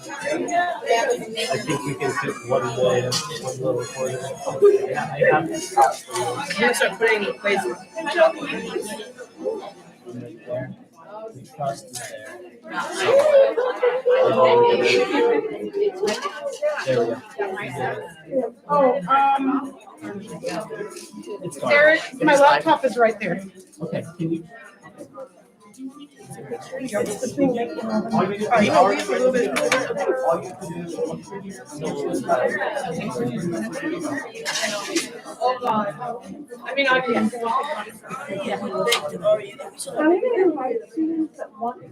I think we can fit one little quarter. I'm gonna start putting places. There, my laptop is right there. Okay, can you? I mean, I can. I'm going to invite students that want to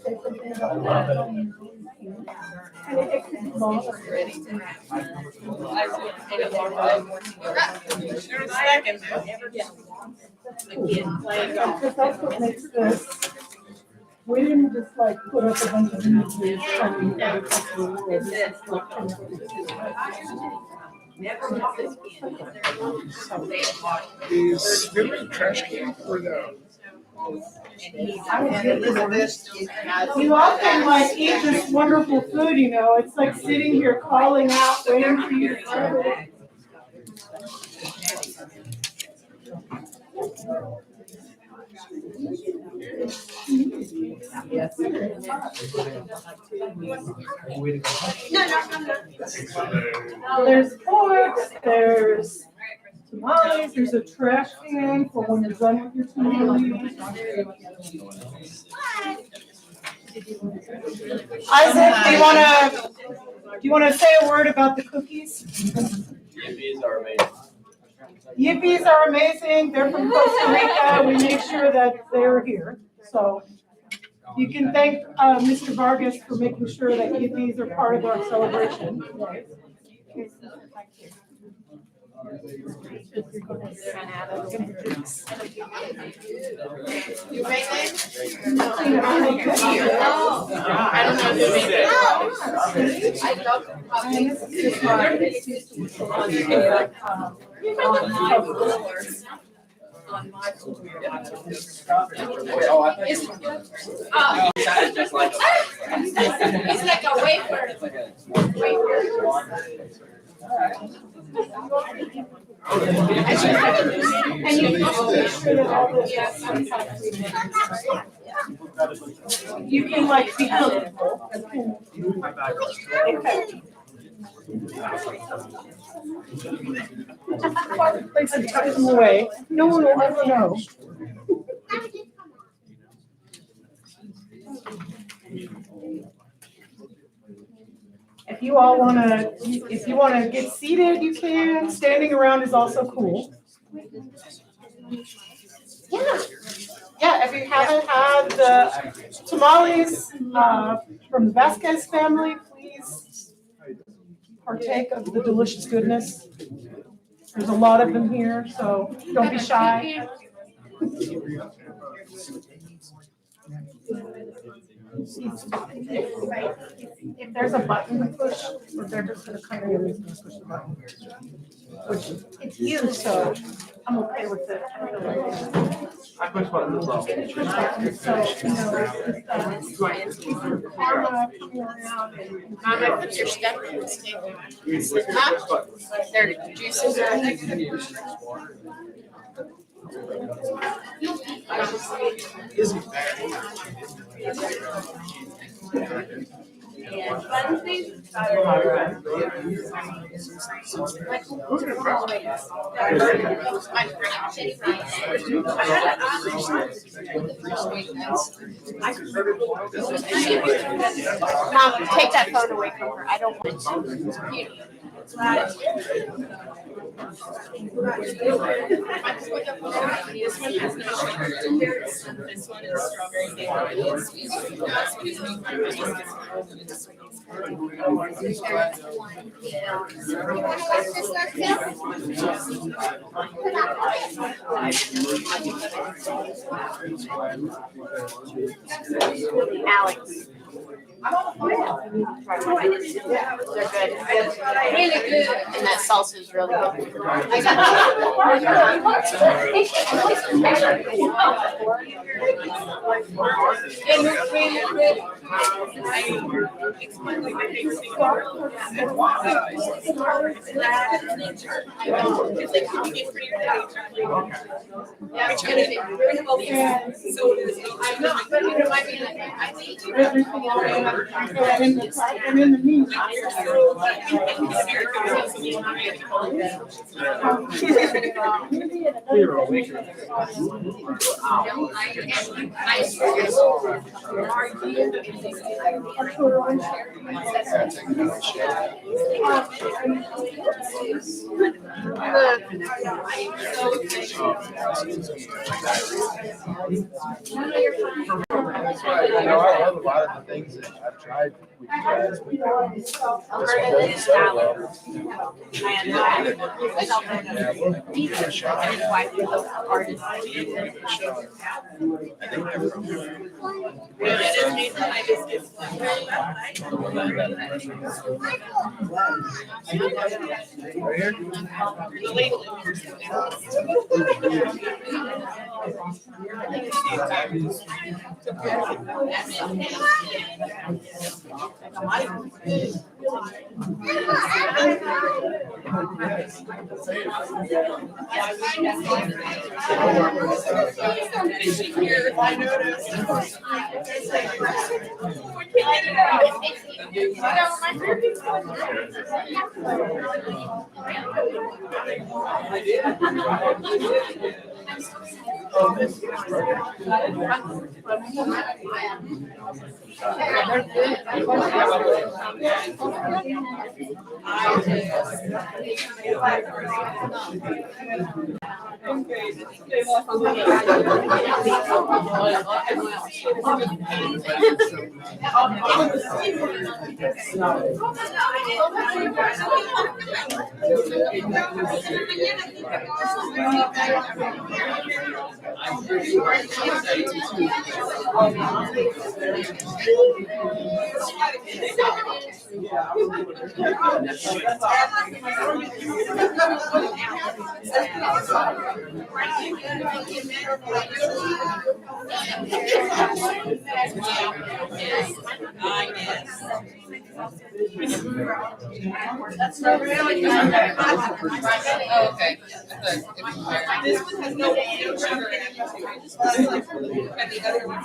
say something about that. And it could be long. Because that's what makes this. We didn't just like put up a bunch of images from other parts of the world. Is there a trash can for the? You often like eat this wonderful food, you know. It's like sitting here calling out, waiting for you to serve it. Yes. There's pork, there's tamales, there's a trash can for when you're done with your tamales. Isaac, do you wanna say a word about the cookies? Yippies are amazing. Yippies are amazing. They're from Costa Rica. We make sure that they're here. So you can thank Mr. Vargas for making sure that Yippies are part of our celebration. You make it? I don't know who made it. It's like a wafer. And you can also make sure that all the you can like be comfortable. Okay. Place and tuck them away. No one will ever know. If you all want to get seated, you can. Standing around is also cool. Yeah, if you haven't had the tamales from the Vasquez family, please partake of the delicious goodness. There's a lot of them here, so don't be shy. If there's a button to push, or they're just gonna come in and push the button. Which it's you, so I'm okay with it. I push buttons as well. So, you know, karma coming around and. Mom, I put your step in the stick. Their juices are. Isn't bad. Mom, take that phone away from her. I don't want to. This one has no sugar. This one is strawberry bakery. Alex. They're good. Really good. And that salsa is really good. And in the meantime. That's why, you know, I love a lot of the things that I've tried with you guys. This one doesn't sell well. Yeah, we'll give it a shot. I think they're from right here. I noticed. Okay. This one has no sugar in it. And the other one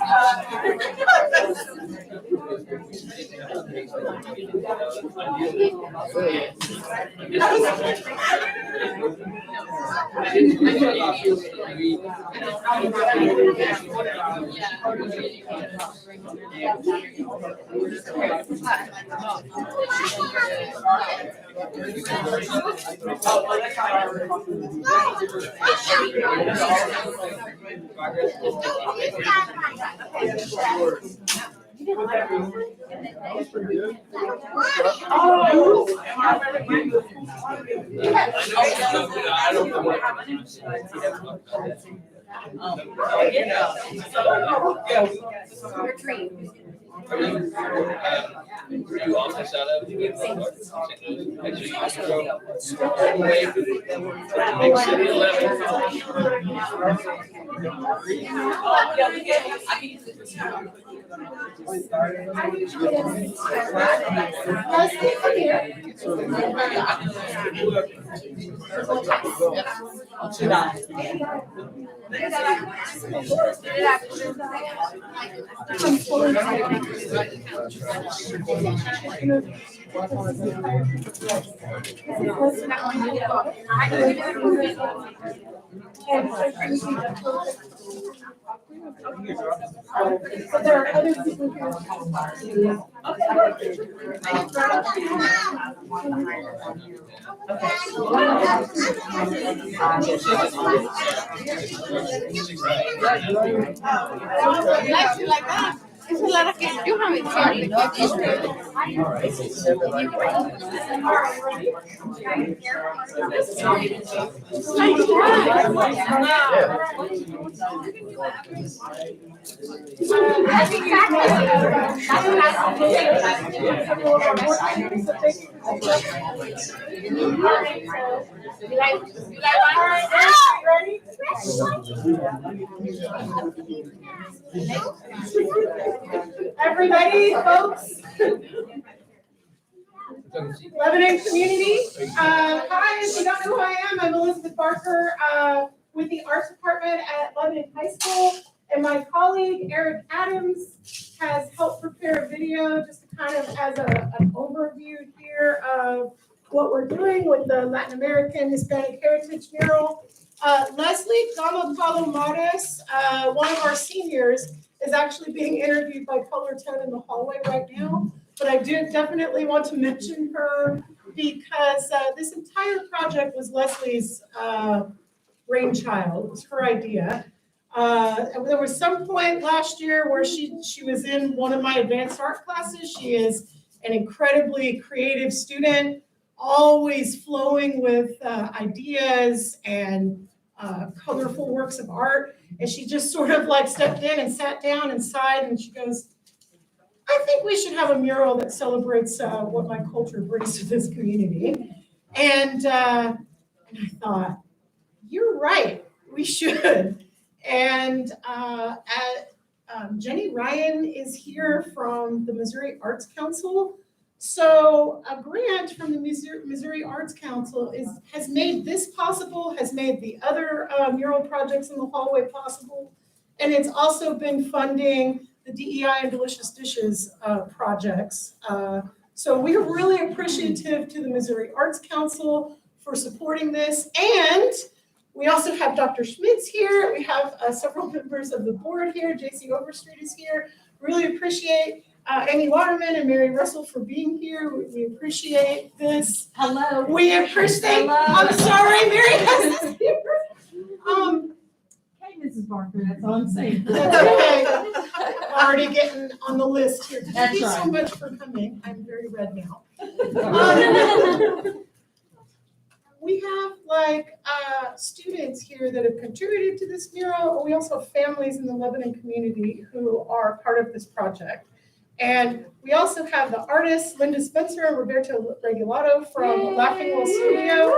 You office out of? Big City 11. So there are other people here. Esa es la que yo me Everybody, folks. Lebanon community. Hi, if you don't know who I am, I'm Elizabeth Barker with the Arts Department at Lebanon High School. And my colleague, Eric Adams, has helped prepare a video just to kind of as an overview here of what we're doing with the Latin American Hispanic Heritage Mural. Leslie Gama Palomares, one of our seniors, is actually being interviewed by Color 10 in the hallway right now. But I do definitely want to mention her because this entire project was Leslie's brainchild. It was her idea. There was some point last year where she was in one of my advanced art classes. She is an incredibly creative student, always flowing with ideas and colorful works of art. And she just sort of like stepped in and sat down and sighed, and she goes, I think we should have a mural that celebrates what my culture brings to this community. And I thought, you're right, we should. And Jenny Ryan is here from the Missouri Arts Council. So a grant from the Missouri Arts Council has made this possible, has made the other mural projects in the hallway possible. And it's also been funding the DEI and Delicious Dishes projects. So we are really appreciative to the Missouri Arts Council for supporting this. And we also have Dr. Schmitz here. We have several members of the board here. JC Overstreet is here. Really appreciate Amy Waterman and Mary Russell for being here. We appreciate this. Hello. We appreciate, Hello. I'm sorry, Mary Russell's here. Hey, Mrs. Barker, that's all I'm saying. That's okay. Already getting on the list here. Thank That's you so right. much for coming. I'm very red now. We have students here that have contributed to this mural. We also have families in the Lebanon community who are part of this project. And we also have the artists, Linda Spencer and Roberto Regulato from Laughing Wolf Studio.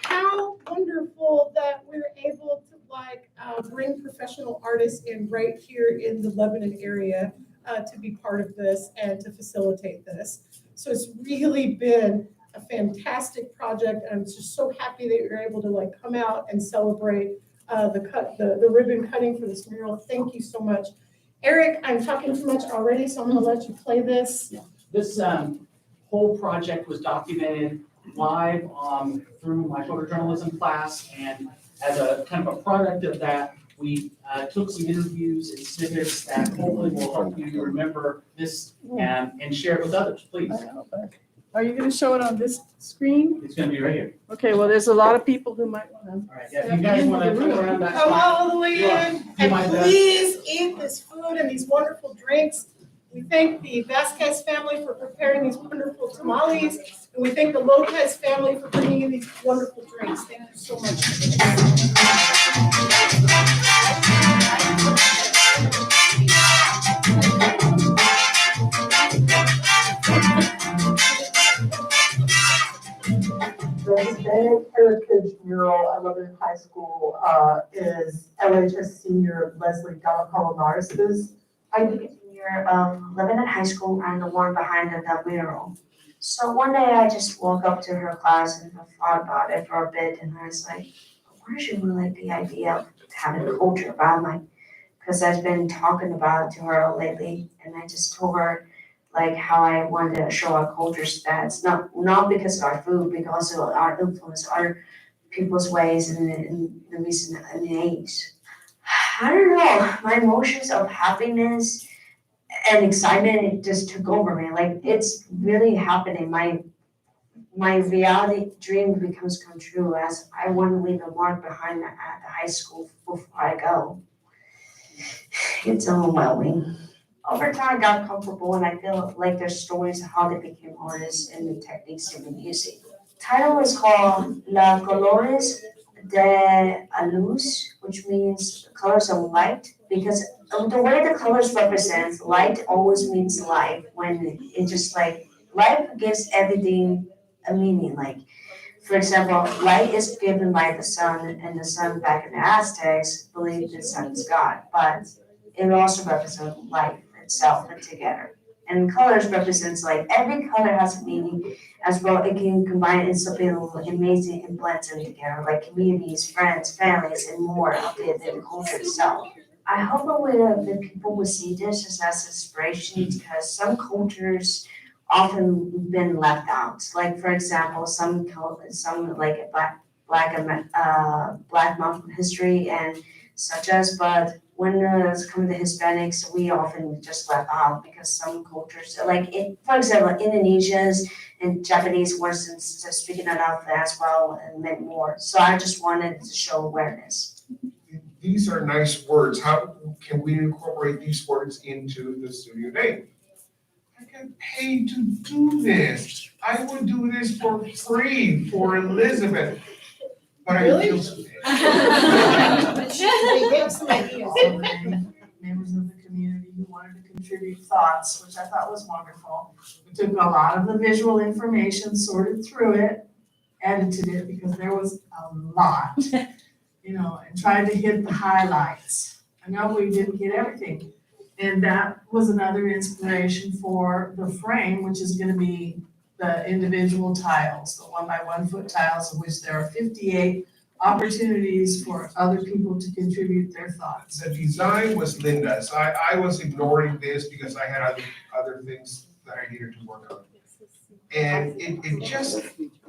How wonderful that we're able to bring professional artists in right here in the Lebanon area to be part of this and to facilitate this. So it's really been a fantastic project, and I'm just so happy that you're able to come out and celebrate the ribbon cutting for this mural. Thank you so much. Eric, I'm talking too much already, so I'm gonna let you play this. Yeah. This whole project was documented live through my photojournalism class, and as a kind of a product of that, we took some interviews and snippets that hopefully will help you remember this and share it with others, please. Are you going to show it on this screen? It's going to be right here. Okay, well, there's a lot of people who might want to. All right, yeah, if you guys want to come around that Come side. all the way Yeah. in, Do and my best. please eat this food and these wonderful drinks. We thank the Vasquez family for preparing these wonderful tamales, and we thank the Lopez family for bringing in these wonderful drinks. Thank you so much. big heritage mural at Lebanon High School is LHS senior Leslie Delacolinaris's idea. Senior of Lebanon High School and the one behind the mural. So one day I just woke up to her class and I thought about it for a bit and I was like, why should we like the idea of having a culture about like, because I've been talking about it to her lately and I just told her like how I wanted to show our culture stats, not because of our food, because of our influence, our people's ways in the recent age. I don't know, my emotions of happiness and excitement just took over me. Like it's really happening. My reality dream becomes come true as I want to leave a mark behind at the high school before I go. It's overwhelming. Over time, I got comfortable and I feel like there's stories of how they became artists and the techniques they've been using. Title is called La Colores de la Luz, which means colors of light, because the way the colors represent light always means life when it just like life gives everything a meaning. Like for example, light is given by the sun, and the sun back in the Aztecs believed the sun is God, but it also represents life itself and together. And colors represents like every color has a meaning as well. It can combine in something amazing and blend them together, like communities, friends, families, and more of the culture itself. I hope that people will see this as inspiration because some cultures often been left out. Like for example, some like Black Mountain history and such as, but when it's come to Hispanics, we often just left out because some cultures, like for example, Indonesians and Japanese words speaking it out as well and many more. So I just wanted to show awareness. These are nice words. How can we incorporate these words into the studio name? I get paid to do this. I would do this for free for Elizabeth. But Really? I feel so They gave some ideas. So many members of the community who wanted to contribute thoughts, which I thought was wonderful. We took a lot of the visual information, sorted through it, edited it because there was a lot, and tried to hit the highlights. I know we didn't get everything. And that was another inspiration for the frame, which is gonna be the individual tiles, the 1 by 1 foot tiles, of which there are 58 opportunities for other people to contribute their thoughts. The design was Linda's. I was ignoring this because I had other things that I needed to work on. And it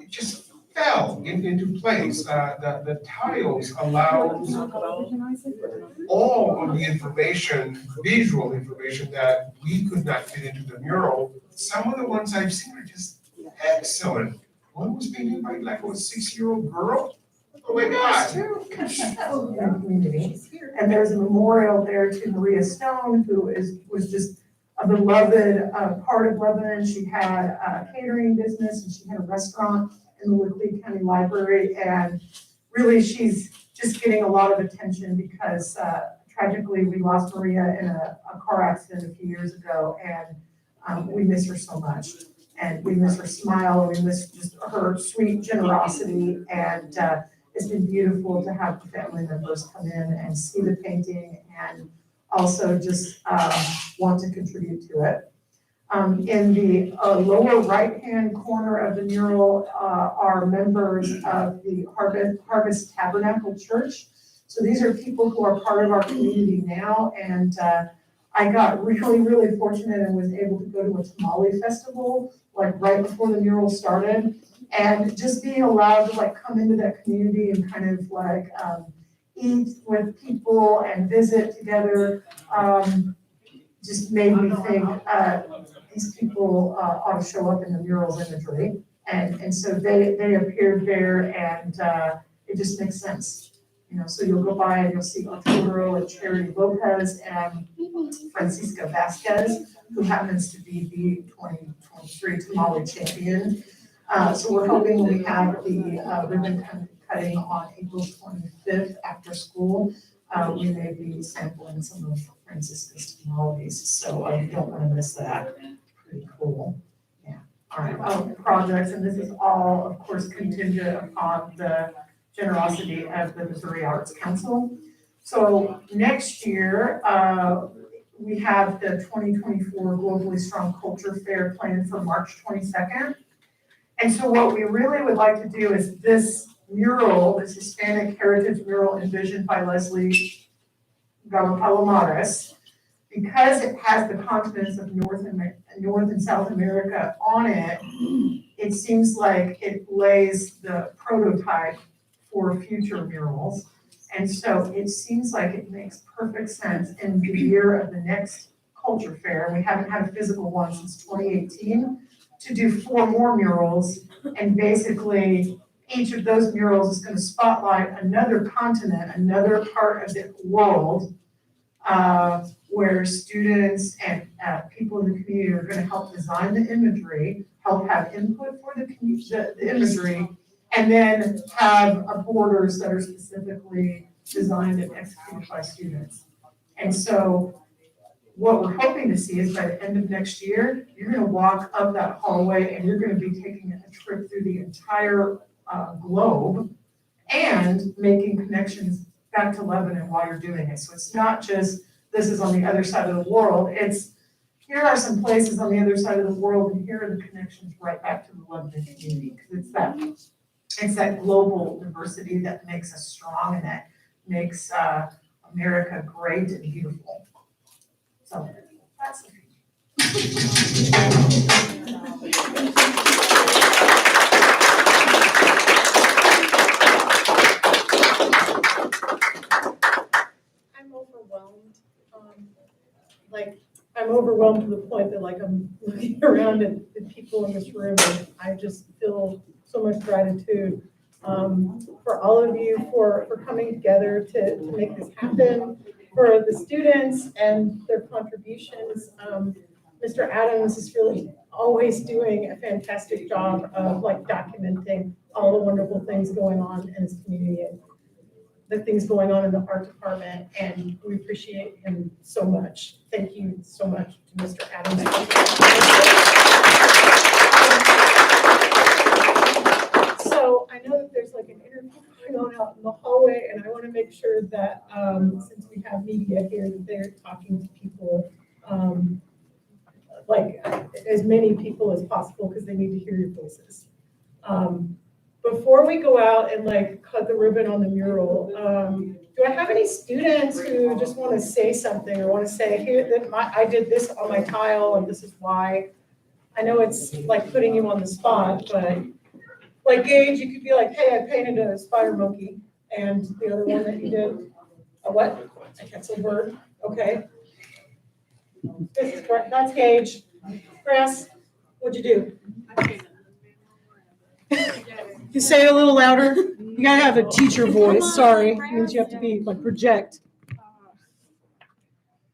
just fell into place. The tiles allow all of the information, visual information that we could not fit into the mural. Some of the ones I've seen are just excellent. One was painted by like a 6-year-old girl. Oh my God. Community. And there's a memorial there to Maria Stone, who was just a beloved part of Lebanon. She had a catering business and she had a restaurant in the Lickley County Library. And really, she's just getting a lot of attention because tragically we lost Maria in a car accident a few years ago. And we miss her so much. And we miss her smile, and we miss just her sweet generosity. And it's been beautiful to have the family members come in and see the painting and also just want to contribute to it. In the lower right-hand corner of the mural are members of the Harvest Tabernacle Church. So these are people who are part of our community now, and I got really, really fortunate and was able to go to a tamale festival like right before the mural started, and just being allowed to like come into that community and kind of like eat with people and visit together just made me think these people ought to show up in the mural's imagery, and so they appeared there, and it just makes sense. So you'll go by and you'll see Arturo and Charity Lopez and Francisca Vasquez, who happens to be the 2023 tamale champion. So we're hoping we have the ribbon cutting on April 25th after school. We may be sampling some of Francisca's tamales, so you don't want to miss that. Pretty cool. Yeah. projects, and this is all, of course, contingent upon the generosity of the Missouri Arts Council. So next year, we have the 2024 Globally Strong Culture Fair planned for March 22nd. And so what we really would like to do is this mural, this Hispanic Heritage mural envisioned by Leslie Palomares, because it has the continents of North and South America on it, it seems like it lays the prototype for future murals. And so it seems like it makes perfect sense in the year of the next culture fair, we haven't had a physical one since 2018, to do 4 more murals. And basically, each of those murals is going to spotlight another continent, another part of the world, where students and people in the community are going to help design the imagery, help have input for the imagery, and then have borders that are specifically designed and executed by students. And so what we're hoping to see is by the end of next year, you're going to walk up that hallway and you're going to be taking a trip through the entire globe and making connections back to Lebanon while you're doing it. So it's not just this is on the other side of the world, it's here are some places on the other side of the world and here are the connections right back to the Lebanon community, because it's that global diversity that makes us strong and that makes America great and beautiful. So that's the I'm overwhelmed. I'm overwhelmed to the point that I'm looking around at the people in this room and I just feel so much gratitude for all of you for coming together to make this happen, for the students and their contributions. Mr. Adams is really always doing a fantastic job of documenting all the wonderful things going on in his community and the things going on in the art department, and we appreciate him so much. Thank you so much to Mr. Adams. So I know that there's an interview going on out in the hallway, and I want to make sure that since we have media here, that they're talking to people, as many people as possible, because they need to hear your voices. Before we go out and cut the ribbon on the mural, do I have any students who just want to say something or want to say, here, I did this on my tile and this is why? I know it's putting you on the spot, but Gage, you could be hey, I painted a spider monkey, and the other one that you did, a what? That's a word, okay. This is correct, that's Gage. Grass, what'd you do? You say it a little louder. You gotta have a teacher voice. Sorry, it means you have to be project.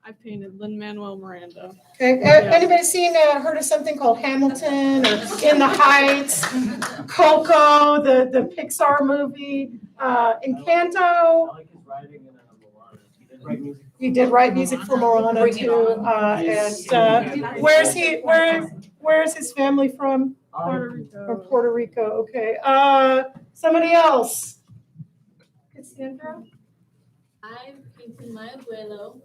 I painted Lin-Manuel Miranda. Okay. Anybody seen heard of something called Hamilton or In the Heights, Coco, the Pixar movie, Encanto? I like his writing in Moana. He did write music for Moana too. And where's his family from? Puerto Rico. From Puerto Rico, okay. Somebody else. Cassandra? I painted my abuelo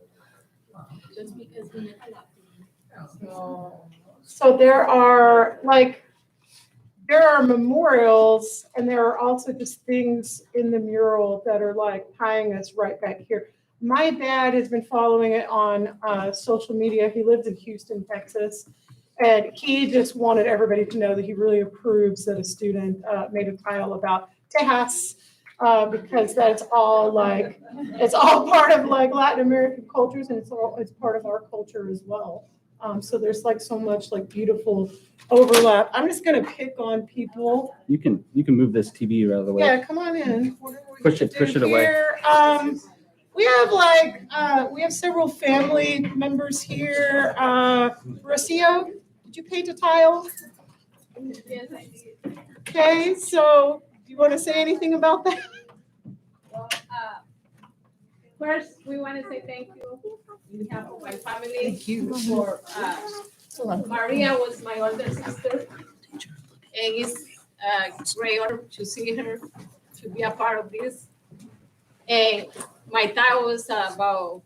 just because he meant a lot to me. So there are memorials, and there are also just things in the mural that are tying us right back here. My dad has been following it on social media. He lives in Houston, Texas. And he just wanted everybody to know that he really approves that a student made a tile about Tejas, because that's all it's all part of Latin American cultures, and it's part of our culture as well. So there's so much beautiful overlap. I'm just gonna pick on people. You can move this TV out of the way. Yeah, come on in. What are we Push gonna it do away. here? We have several family members here. Rocio, did you paint a tile? Yes, I did. Okay, so do you want to say anything about that? Well, first, we want to say thank you on behalf of my family. Thank you. For Maria was my older sister. it's a great honor to see her, to be a part of this. And my tile was about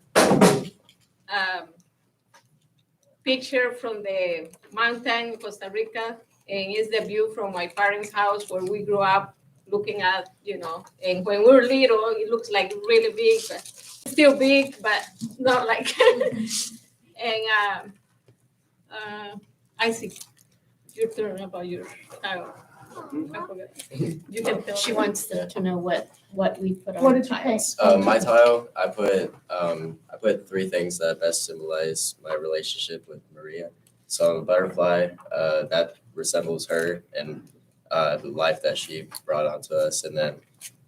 picture from the mountain in Costa Rica, and it's the view from my parents' house where we grew up looking at, and when we were little, it looks like really big, but still big, but not like. And I see your turn about your tile. I forgot. You can tell. She wants to know what we put on What the did you paint? tiles. My tile, I put three things that best symbolize my relationship with Maria. So a butterfly that resembles her and the life that she brought onto us, and then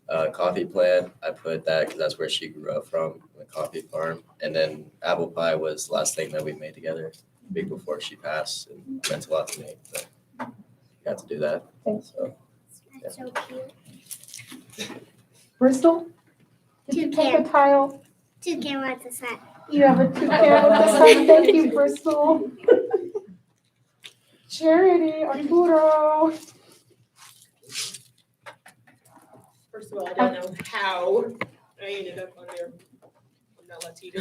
a coffee plant. I put that because that's where she grew up from, the coffee farm. And then apple pie was the last thing that we made together, big before she passed, and it meant a lot to me. But got to do that. Thanks. So That's so cute. Bristol? Did you take a tile? Toucan wants a sign. You have a toucan with the sun. Thank you, Bristol. Charity, Arturo. First of all, I don't know how I ended up on there. I'm not Latino.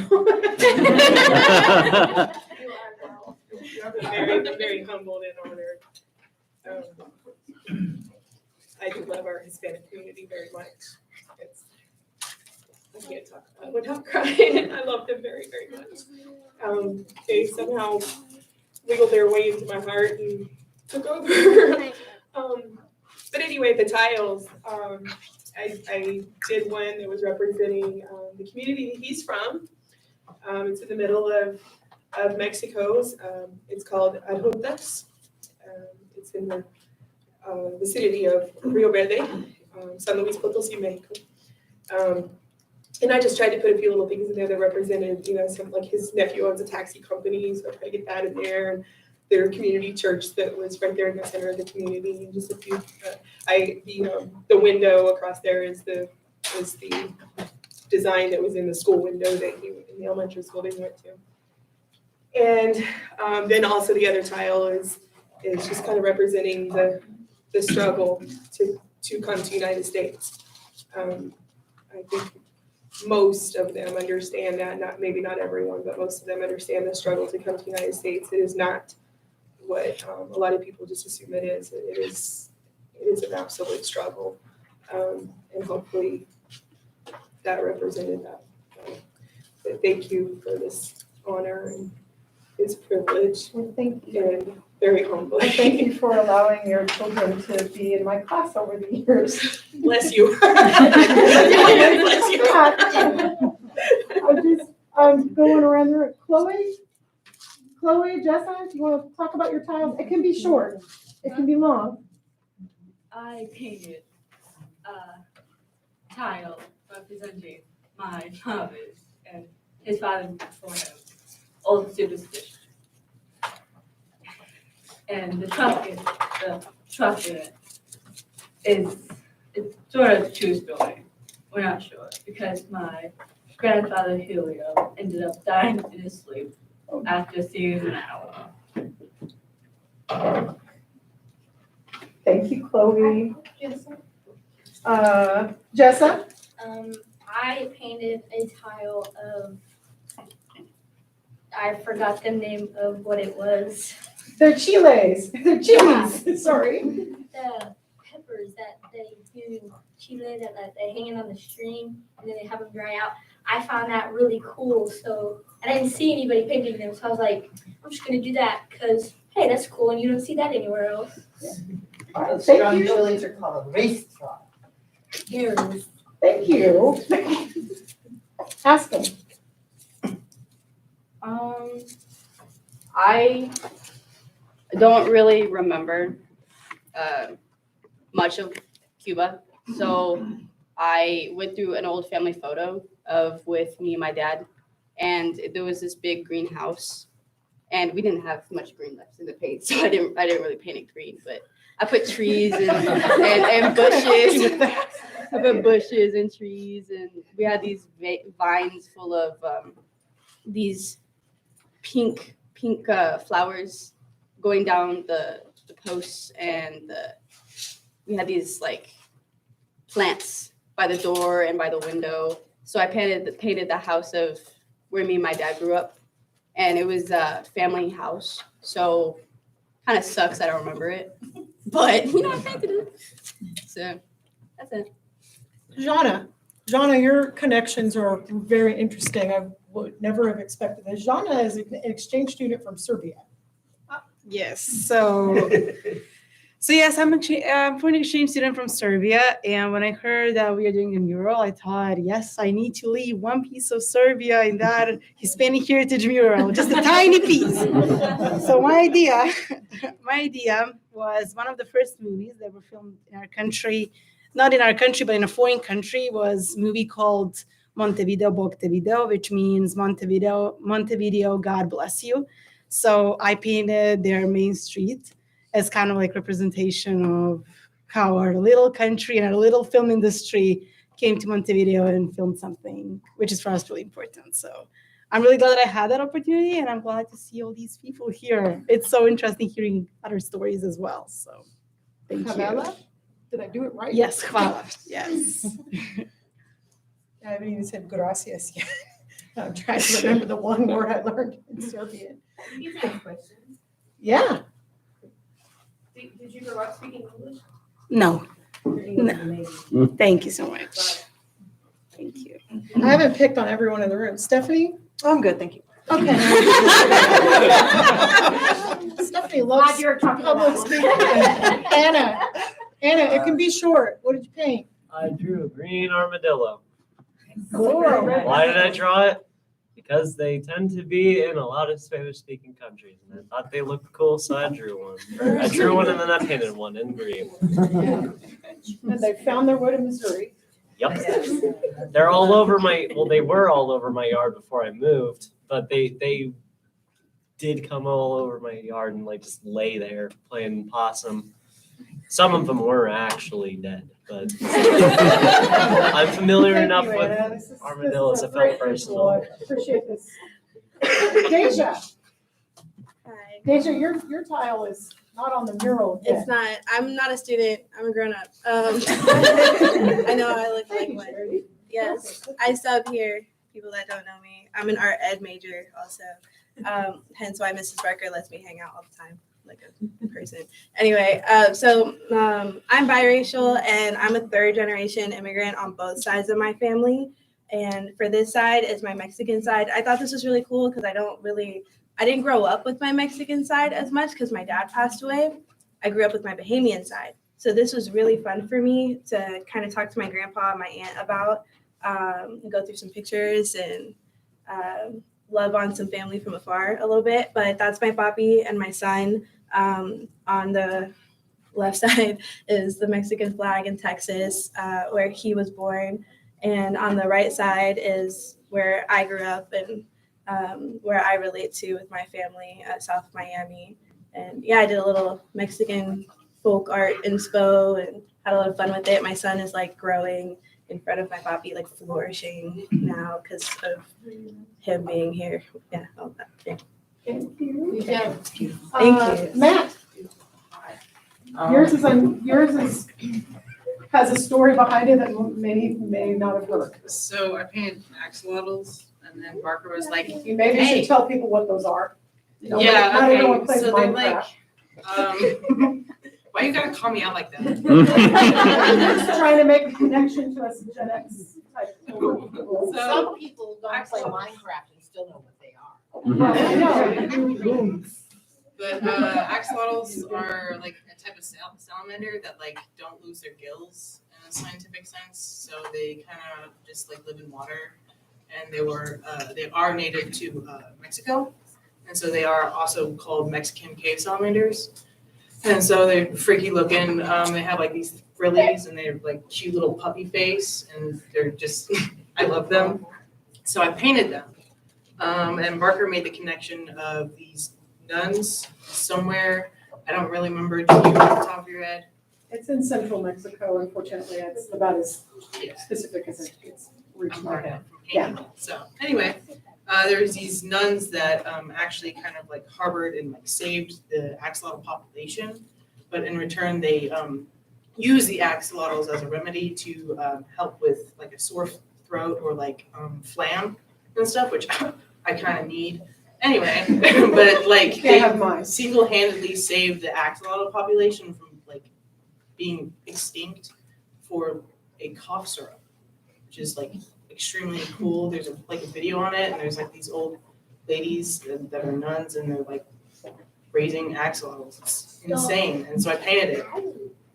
I'm very humbled and honored. I do love our Hispanic community very much. I can't talk about it without crying. I love them very, very much. They somehow wiggled their way into my heart and took over. But anyway, the tiles, I did one that was representing the community that he's from. It's in the middle of Mexico's. It's called Adjuntas. It's in the vicinity of Rio Verde, San Luis Potosí, Mexico. And I just tried to put a few little things in there that represented, some like his nephew owns a taxi company, so I tried to get that in there. And their community church that was right there in the center of the community, and just a few. The window across there is the design that was in the school window that in the elementary school they went to. And then also the other tile is just kind of representing the struggle to come to the United States. I think most of them understand that, maybe not everyone, but most of them understand the struggle to come to the United States. It is not what a lot of people just assume it is. It is an absolute struggle, and hopefully that represented that. But thank you for this honor and this privilege. Well, thank you. And very humbling. Thank you for allowing your children to be in my class over the years. Bless you. Bless you. I'm going around there. Chloe, Jessa, do you want to talk about your tiles? It can be short. It can be long. I painted a tile representing my father and his father before him, old superstition. And the truck in it it's sort of a true story. We're not sure because my grandfather Helio ended up dying in his sleep after seeing an owl. Thank you, Chloe. Jessa? I painted a tile of, I forgot the name of what it was. They're chiles. They're chilies. Sorry. The peppers that they do in Chile that they hang on the string and then they have them dry out. I found that really cool. So I didn't see anybody painting them. So I was like, I'm just going to do that because, hey, that's cool. And you don't see that anywhere else. All right, Those thank strong you. chilies are called a race straw. Here it is. Thank you. Ask them. I don't really remember much of Cuba, so I went through an old family photo with me and my dad, and there was this big greenhouse, and we didn't have much green left in the paint, so I didn't really paint it green, but I put trees and bushes. I put bushes and trees, and we had these vines full of these pink flowers going down the the posts and we had these like plants by the door and by the window. So I painted the house of where me and my dad grew up, and it was a family house. So kind of sucks I don't remember it, but I painted it. So that's it. Jana, your connections are very interesting. I would never have expected this. Jana is an exchange student from Serbia. Yes, so yes, I'm a foreign exchange student from Serbia, and when I heard that we are doing a mural, I thought, yes, I need to leave one piece of Serbia in that Hispanic heritage mural, just a tiny piece. So my idea was one of the first movies that were filmed in our country, not in our country, but in a foreign country, was a movie called Montevideo, Bogtevideo, which means Montevideo, God bless you. So I painted their main street as kind of like representation of how our little country and our little film industry came to Montevideo and filmed something, which is for us really important. So I'm really glad that I had that opportunity, and I'm glad to see all these people here. It's so interesting hearing other stories as well. So thank Hvala? you. Did I do it right? Yes, hvala. Yes. I haven't even said gracias yet. I'm trying to remember the one word I learned in Serbian. You can ask questions. Yeah. Did you grow up speaking English? No. No. Thank you so much. Thank you. I haven't picked on everyone in the room. Stephanie? I'm good, thank you. Okay. Stephanie loves public speaking. Anna, it can be short. What did you paint? I drew a green armadillo. Cool. Why did I draw it? Because they tend to be in a lot of Spanish-speaking countries, and I thought they looked cool, so I drew one. I drew one and then I painted one in green. And they found their way to Missouri. Yep. They're all over they were all over my yard before I moved, but they did come all over my yard and like just lay there playing possum. Some of them were actually dead, but I'm familiar enough with armadillos. It felt personal. I appreciate this. Deja. Hi. Deja, your tile is not on the mural yet. It's not. I'm not a student. I'm a grown up. I know I look like one. Yes, I sub here. People that don't know me. I'm an art ed major also. Hence why Mrs. Barker lets me hang out all the time, like a person. Anyway, so I'm biracial and I'm a third generation immigrant on both sides of my family. And for this side is my Mexican side. I thought this was really cool because I didn't grow up with my Mexican side as much because my dad passed away. I grew up with my Bahamian side. So this was really fun for me to kind of talk to my grandpa and my aunt about, and go through some pictures and love on some family from afar a little bit. But that's my papi and my son. On the left side is the Mexican flag in Texas, where he was born. And on the right side is where I grew up and where I relate to with my family at South Miami. And yeah, I did a little Mexican folk art inspo and had a lot of fun with it. My son is like growing in front of my papi, like flourishing now because of him being here. Yeah, all that. Yeah. Thank you. Yeah. Thank you. Matt. Yours has a story behind it that many may not have heard. So I painted axolotls, and then Barker was like, You maybe hey. should tell people what those are. Not Yeah, everyone okay, plays so they're like, Minecraft. why you gotta call me out like that? Just trying to make a connection to us Gen X type people. Some people don't play Minecraft and still know what they are. Well, I know. But axolotls are like a type of salamander that like don't lose their gills in a scientific sense. So they kind of just like live in water, and they are native to Mexico, and so they are also called Mexican cave salamanders. And so they're freaky looking. They have like these frillies, and they're like cute little puppy face, and they're just I love them. So I painted them, and Barker made the connection of these nuns somewhere. I don't really remember. Do you know off the top of your head? It's in central Mexico, unfortunately. It's about as specific as it gets. Reach my head. Yeah. So anyway, there's these nuns that actually kind of like harbored and like saved the axolotl population. but in return, they use the axolotls as a remedy to help with like a sore throat or like phlegm and stuff, which I kind of need. Anyway, but like Can't have mine. they single-handedly saved the axolotl population from like being extinct for a cough syrup, which is like extremely cool. There's like a video on it, and there's like these old ladies that are nuns, and they're like raising axolotls. It's insane. And so I painted it.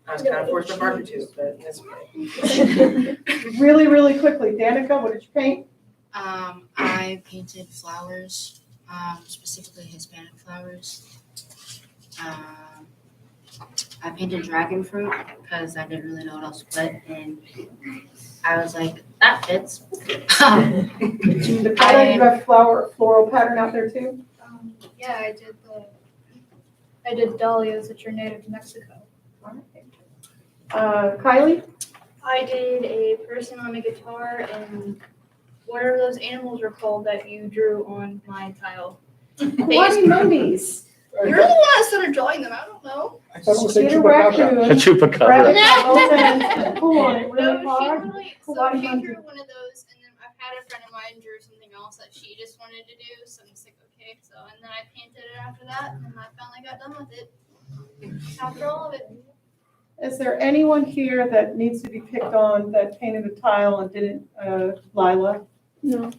I was kind of forced to bark to, but that's okay. Really, really quickly, Danica, what did you paint? I painted flowers, specifically Hispanic flowers. I painted dragon fruit because I didn't really know what else to put, and I was like, that fits. The pattern, you have floral pattern out there too? Yeah, I did dahlias, which are native to Mexico. Kylie? I did a person on a guitar and whatever those animals are called that you drew on my tile. Mummies. You're the one that started drawing them. I don't know. I thought it was Get a raccoon. A chupacabra. Grab it, pull on it really No, hard. she drew one of those, and then I've had a friend of mine drew something else that she just wanted to do. So I'm just like, okay. So and then I painted it after that, and I finally got done with it. After all of it. Is there anyone here that needs to be picked on that painted a tile and didn't, Lila? No.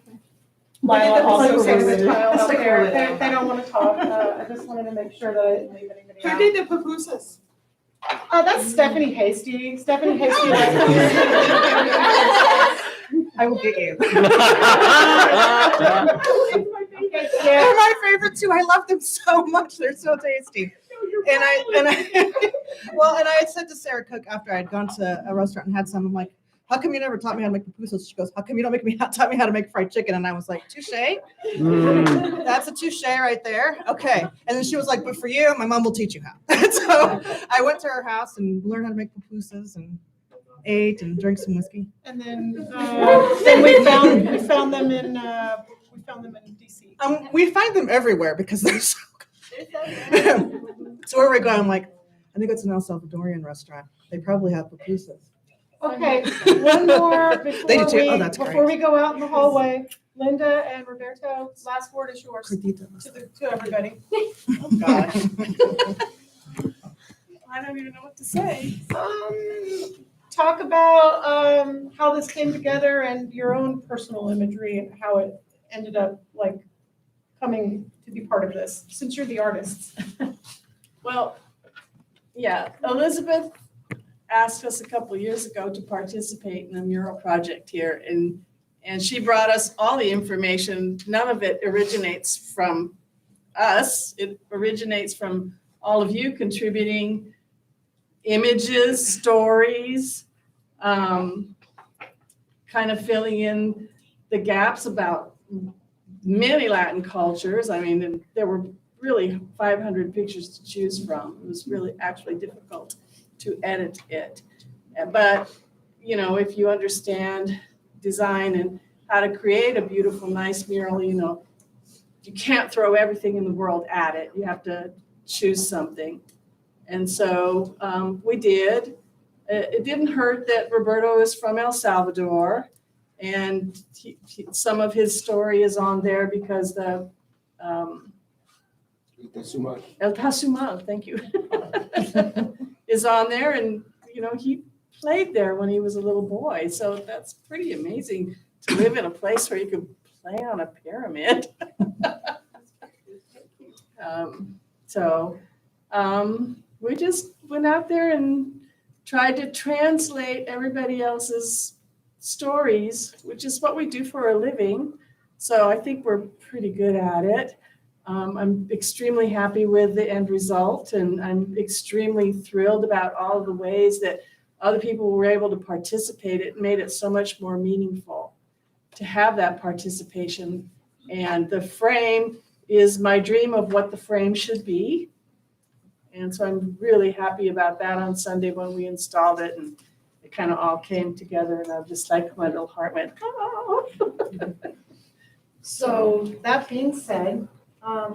Lila also Let's painted a tile Let's out take there. her with They don't want to talk. I just wanted to make sure that I didn't leave anybody Who out. did the pupusas? That's Stephanie Hasty. Stephanie Hasty. I will get you. Yeah. They're my favorite too. I love them so much. They're so tasty. And I had said to Sarah Cook after I had gone to a restaurant and had some, I'm like, how come you never taught me how to make pupusas? She goes, how come you don't taught me how to make fried chicken? And I was like, touche. That's a touche right there. Okay. And then she was like, but for you, my mom will teach you how. So I went to her house and learned how to make pupusas and ate and drank some whiskey. And then we found them in DC. We find them everywhere because they're so good. So where we go, I'm like, I think it's an El Salvadorian restaurant. They probably have pupusas. Okay, one more They do too. Oh, that's before great. we go out in the hallway. Linda and Roberto, last word is yours Creditas. to everybody. Oh, gosh. I don't even know what to say. Talk about how this came together and your own personal imagery and how it ended up like coming to be part of this, since you're the artists. Well, yeah, Elizabeth asked us a couple of years ago to participate in a mural project here, and she brought us all the information. None of it originates from us. It originates from all of you contributing images, stories, kind of filling in the gaps about many Latin cultures. I mean, there were really 500 pictures to choose from. It was really actually difficult to edit it. But, you know, if you understand design and how to create a beautiful, nice mural, you know, you can't throw everything in the world at it. You have to choose something. And so we did. It didn't hurt that Roberto is from El Salvador, and some of his story is on there because the El Tasumal, thank you, is on there, and you know he played there when he was a little boy, so that's pretty amazing to live in a place where you could play on a pyramid. We just went out there and tried to translate everybody else's stories, which is what we do for a living. So I think we're pretty good at it. I'm extremely happy with the end result, and I'm extremely thrilled about all of the ways that other people were able to participate. It made it so much more meaningful to have that participation. And the frame is my dream of what the frame should be. And so I'm really happy about that on Sunday when we installed it, and it kind of all came together, and I'm just like, my little heart went, oh. So that being said,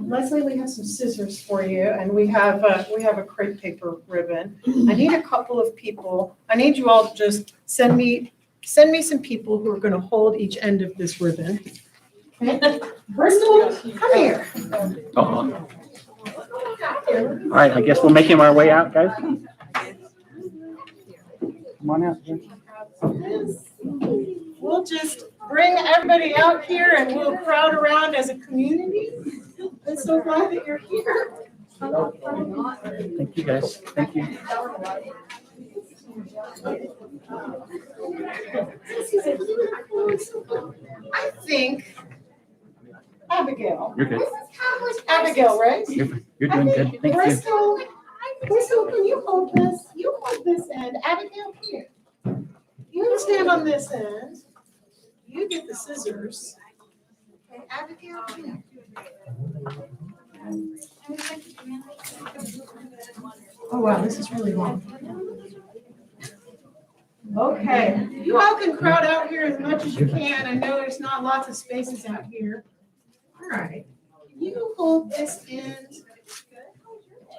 Leslie, we have some scissors for you, and we have a crepe paper ribbon. I need a couple of people. I need you all to just send me some people who are going to hold each end of this ribbon. Okay. Bristol, come here. All right, I guess we're making our way out, guys. Come on out. We'll just bring everybody out here and we'll crowd around as a community. I'm so glad that you're here. Thank you, guys. Thank you. I think Abigail. You're good. Abigail, right? You're doing good. Thank you. Bristol, can you hold this? You hold this end. Abigail, come here. You stand on this end. You get the scissors. Okay, Abigail, come here. Oh, wow, this is really long. Okay, you all can crowd out here as much as you can. I know there's not lots of spaces out here. All right, can you hold this end?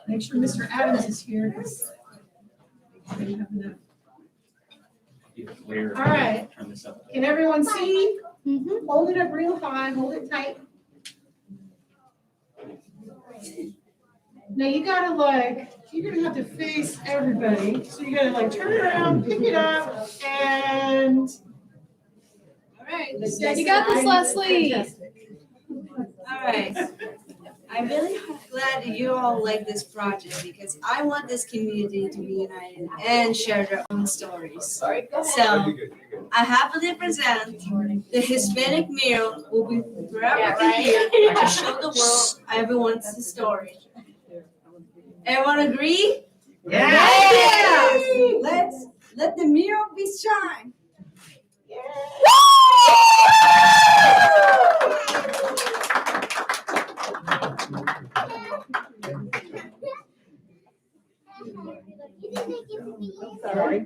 Make sure Mr. Adams is here. All right, can everyone see? Hold it up real high, hold it tight. Now you gotta you're gonna have to face everybody. So you gotta turn around, pick it up, and. All right. You got this, Leslie. All right. I'm really glad that you all like this project because I want this community to be united and share their own stories. So I happily present the Hispanic Mural will be forever here to show the world everyone's story. Everyone agree? Yeah. Let's let the mural be shine. Sorry.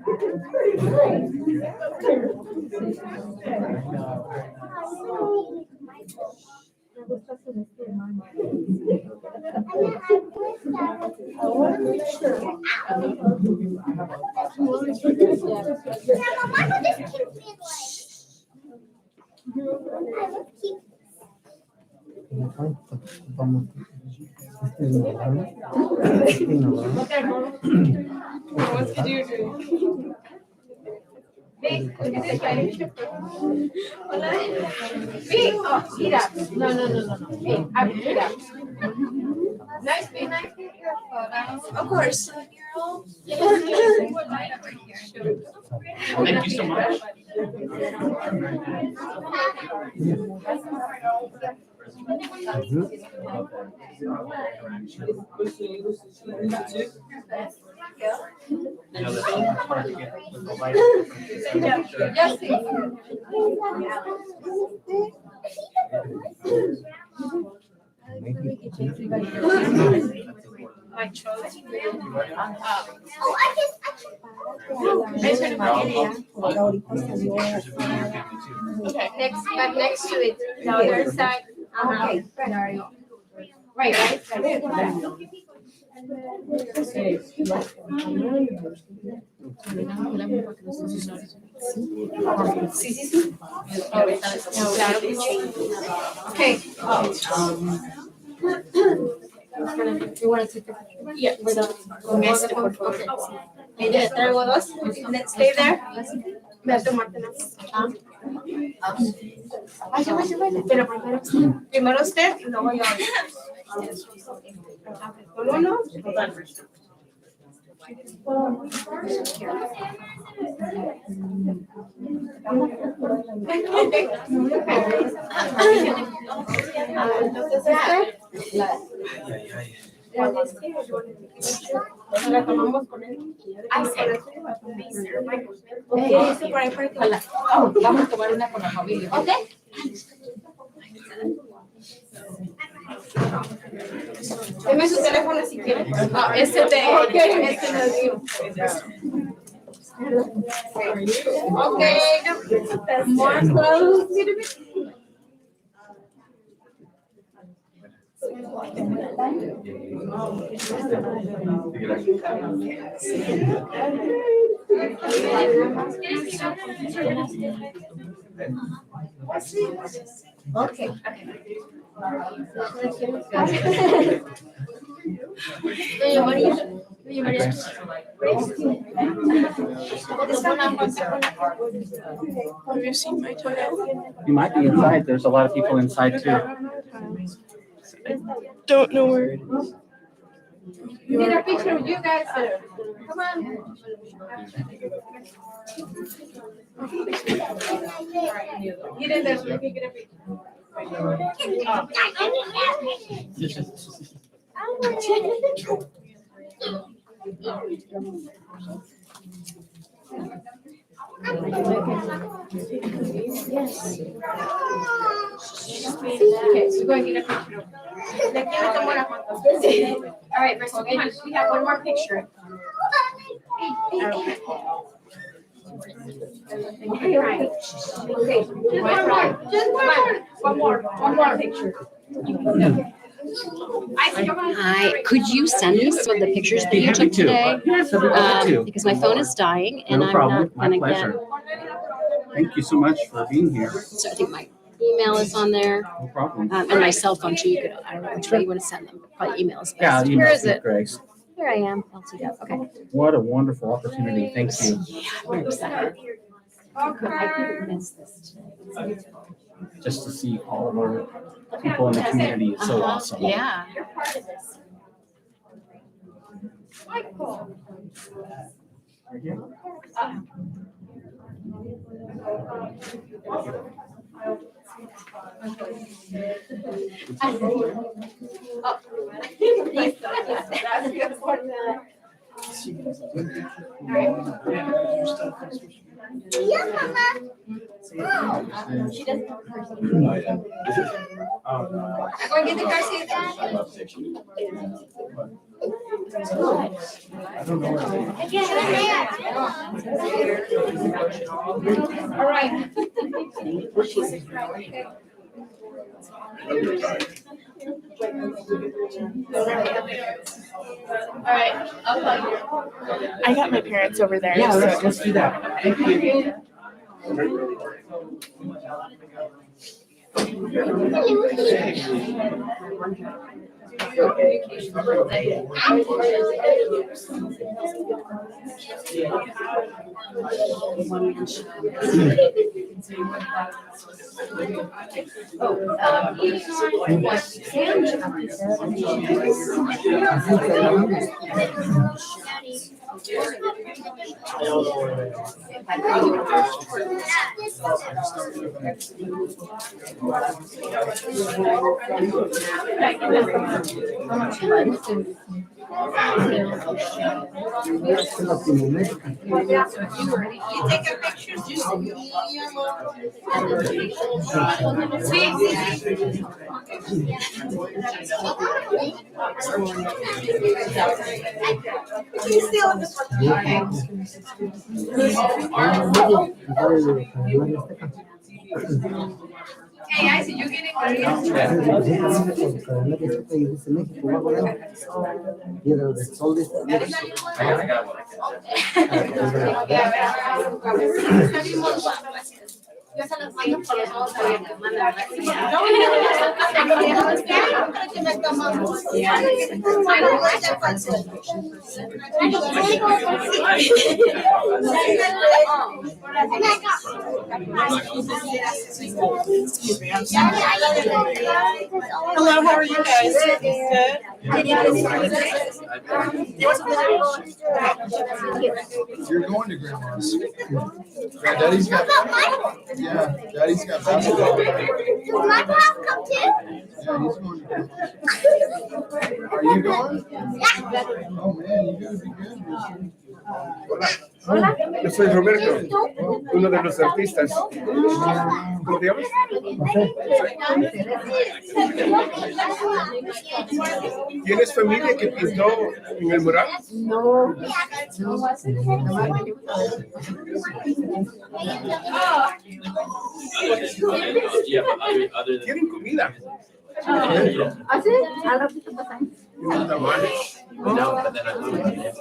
I want to make sure. What's the do? Oh, mira. No. Mira. Nice, Of course. Thank you so much. I chose. Okay, next to it, the other side. Okay, there you go. Right. Okay. You want to take a picture? Yeah. Con este, por favor. Ya traigo dos. Stay there. Ve a tomarte más. Vaya. Pero primero usted y luego yo. Con uno. La tomamos con él. Vamos a tomar una con la familia. ¿Ok? Deme su teléfono si quiere. No, este no es mío. Okay, more clothes. Okay. Have you seen my toenail? You might be inside. There's a lot of people inside too. Don't know where it is. Get a picture of you guys. Come on. Get in there so we can get a picture. Yes. Okay, so go and get a picture. All right, Bristol, come on. We have one more picture. Okay. Okay, just one more picture. Hi, could you send me some of the pictures that you took today? Yes, I'd be glad to. Because my phone is dying and No I'm problem. not My gonna pleasure. get. Thank you so much for being here. So I think my email is on there, No problem. and my cell phone too. You could, I don't know which way you want to send them. Probably email is Yeah, best. email Where is me, it? Grace. Here I am. LTW. Okay. What a wonderful opportunity. Thank you. I'm excited. I couldn't miss this today. Just to see all of our people in the community is so awesome. Yeah. You're part of this. Michael. Yeah, Mama. She doesn't know the person. Oh, yeah. I'm going to get the car seat. I love pictures. All right. All right, I'll call you. I got my parents over there. Yeah, so- let's do that. Thank you. You take a picture, just Hey, I see you getting Yo se los mando por todos para que manden Hello, how are you guys? Good. You're going to grandma's. Daddy's got, yeah, Daddy's got basketball. Does my mom come too? Yeah, he's going to grandma's. Are you going? Oh, man, you gotta be good. Hola, yo soy Roberto, uno de los artistas. ¿Cómo te llamas? ¿Tienes familia que pintó en el mural? No. Tienen comida. ¿Ah, sí? Al ratito pasan. No, but then I thought it was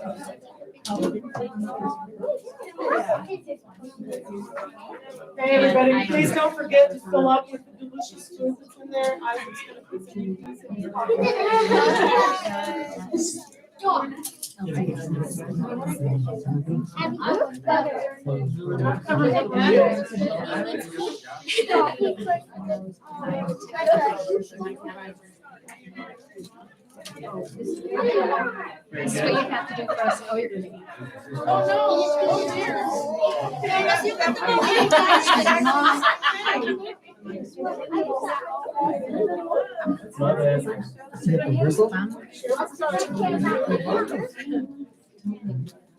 Hey, everybody, please don't forget to fill up with the delicious food that's in there. I was gonna put some of these in your This is what you have to do for us. Oh, you're gonna eat.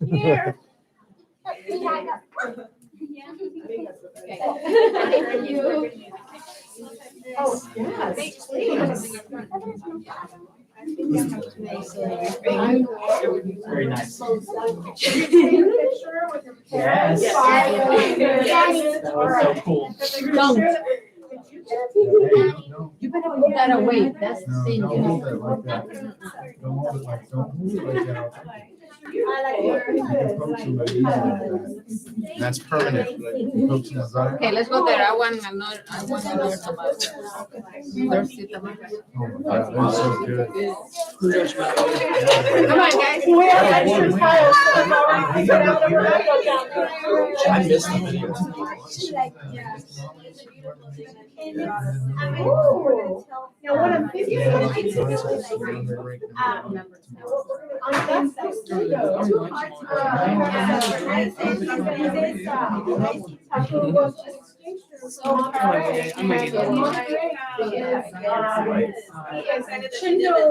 Here. Thank you. Oh, yes, please. very nice. Yes. Yes. That was so cool. You better put that away. That's the thing. Don't hold it like that. Don't hold it like, don't move it like that. That's permanent, like, hooks in the side. Okay, let's go there. I want another tomato. Thirsty tomato. Oh my God, that's so good. Come on, guys. We have extra tiles that have already put out of Rebecca down there. I missed the video. Ooh. Now, what I'm thinking is, on that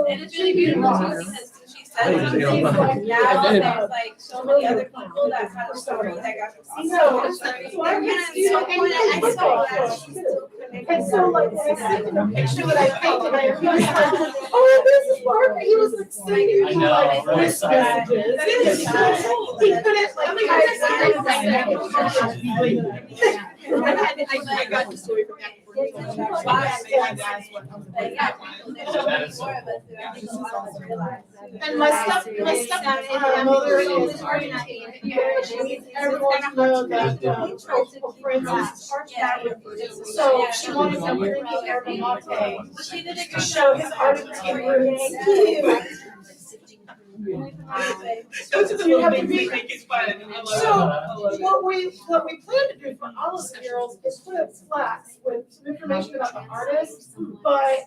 And it's really beautiful because she said some things like now there's like so many other people that had a story that got So I saw that. And so, like, when I sent him a picture that I painted, I realized, like, oh, this is Parker. He was excited I to know, like really voice excited. messages. He couldn't I got the story from that. And my stepmother is Argentine. Everyone knows that Francis so she wanted to bring the yerba mate to show his Argentine roots. You have to be- So what we plan to do for all of the murals is put up plaques with some information about the artist, but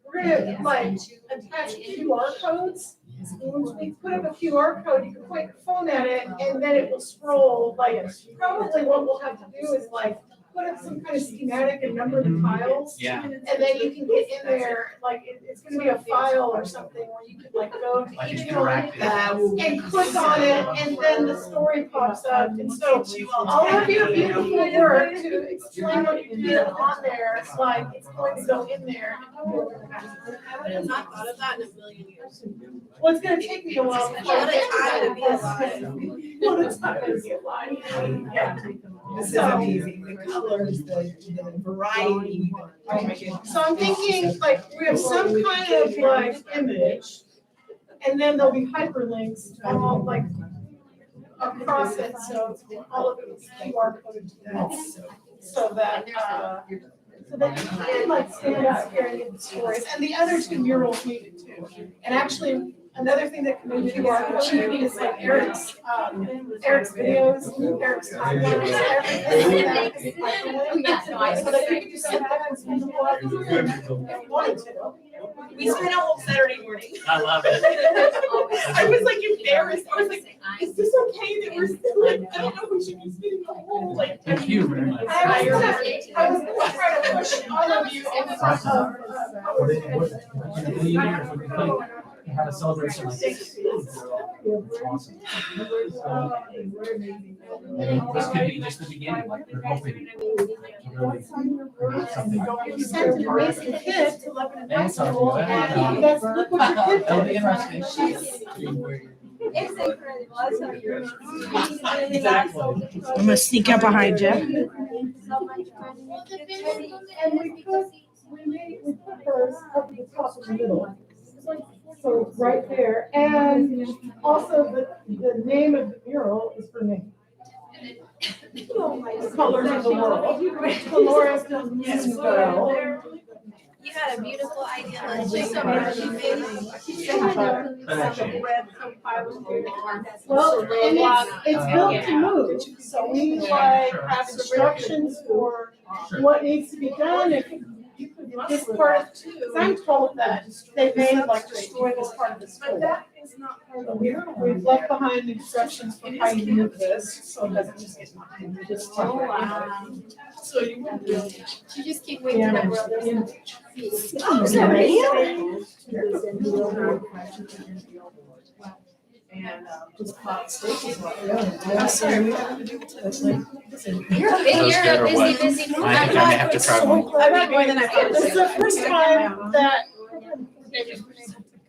we're gonna like attach QR codes. And once we put up a QR code, you can point your phone at it and then it will scroll. Like probably what we'll have to do is like put up some kind of schematic and number the tiles. Yeah. And then you can get in there, like it's gonna be a file or something where you can like go to Like each interactive. one and click on it and then the story pops up. And so all of your beautiful work to explain what you did on there, it's like it's going to go in there. I would have not thought of that in a million years. Well, it's gonna take me a while. What a time to be alive. What a time to be alive. Yeah. This is So- amazing, the colors, the variety. Oh my goodness. So I'm thinking like we have some kind of like image and then there'll be hyperlinks all like across it, so all of it will be QR coded to that. So that you can like stand out here and get the stories. And the other two murals need it too. And actually, another thing that can be QR coded is like Eric's videos, Eric's timelines, everything. That can be hyperlinked. So that you can just sit back and spend the walk if you wanted to. We spent a whole Saturday morning. I love it. I was like embarrassed. I was like, is this okay that we're still like, I don't know if we should be spending the whole like. Thank you very much. I was gonna try to push all of you in front of. Have a celebration like this. Awesome. And this could be just the beginning, like we're hoping to really create something. You sent an amazing kid to Lebanon High That's all School, good. and that's, look what your kid That'll be did. interesting. It's incredible. I'll tell you. Exactly. I'm gonna sneak up behind you. And we made hers up at the top of the middle. So it's right there. And also the name of the mural is her name. The colors of the world. Dolores del Mundo. You had a beautiful idea. Thank you so much. You made Well, and it's built to move, so we like have instructions for what needs to be done if this part, because I'm told that they may like destroy this part of the school. But that is not part of We've left behind instructions for how you move this, so it doesn't just get. Oh, wow. So you. You just keep waiting Yeah. for brothers. Oh, is that real? And just hot steak is what. I'm sorry, we have to do this. Like, listen. You're a busy. I think I may have to try one. I've had more than I thought. This is the first time that.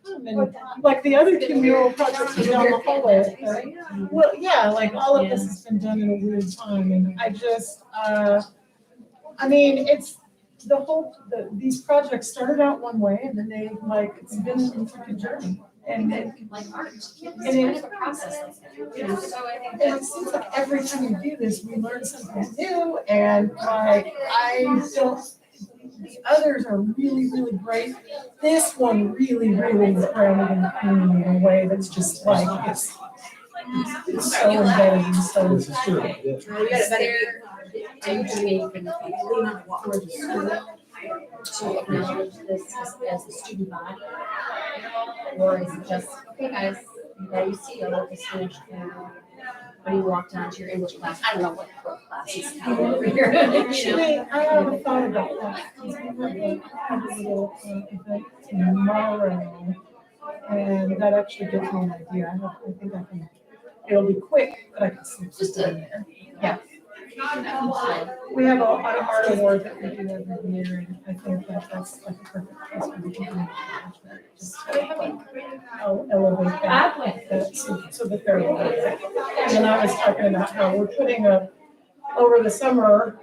And like the other two mural projects are down the hallway. Well, yeah, like all of this has been done in a weird time, and I just, I mean, it's the whole, these projects started out one way, and then they like, it's been a freaking journey. And it, like art, and it's a process. And it seems like every time we do this, we learn something new, and like I don't. The others are really, really great. This one really, really is grounded in the community in a way that's just like, it's so embedded and so. This is true. Are you doing for the people for the school to acknowledge this as the student body? Or is it just, okay guys, now you see all of the students when you walked onto your English class? I don't know what class is over here. Actually, I haven't thought about that. We have a little event tomorrow, and that actually gives me an idea. I think I can, it'll be quick, but I can slip just in there. Yeah. We have an art award that we do every year, and I think that's like a perfect place for the community management. Just I'll elevate that so that they're aware. And then I was talking about how we're putting up, over the summer,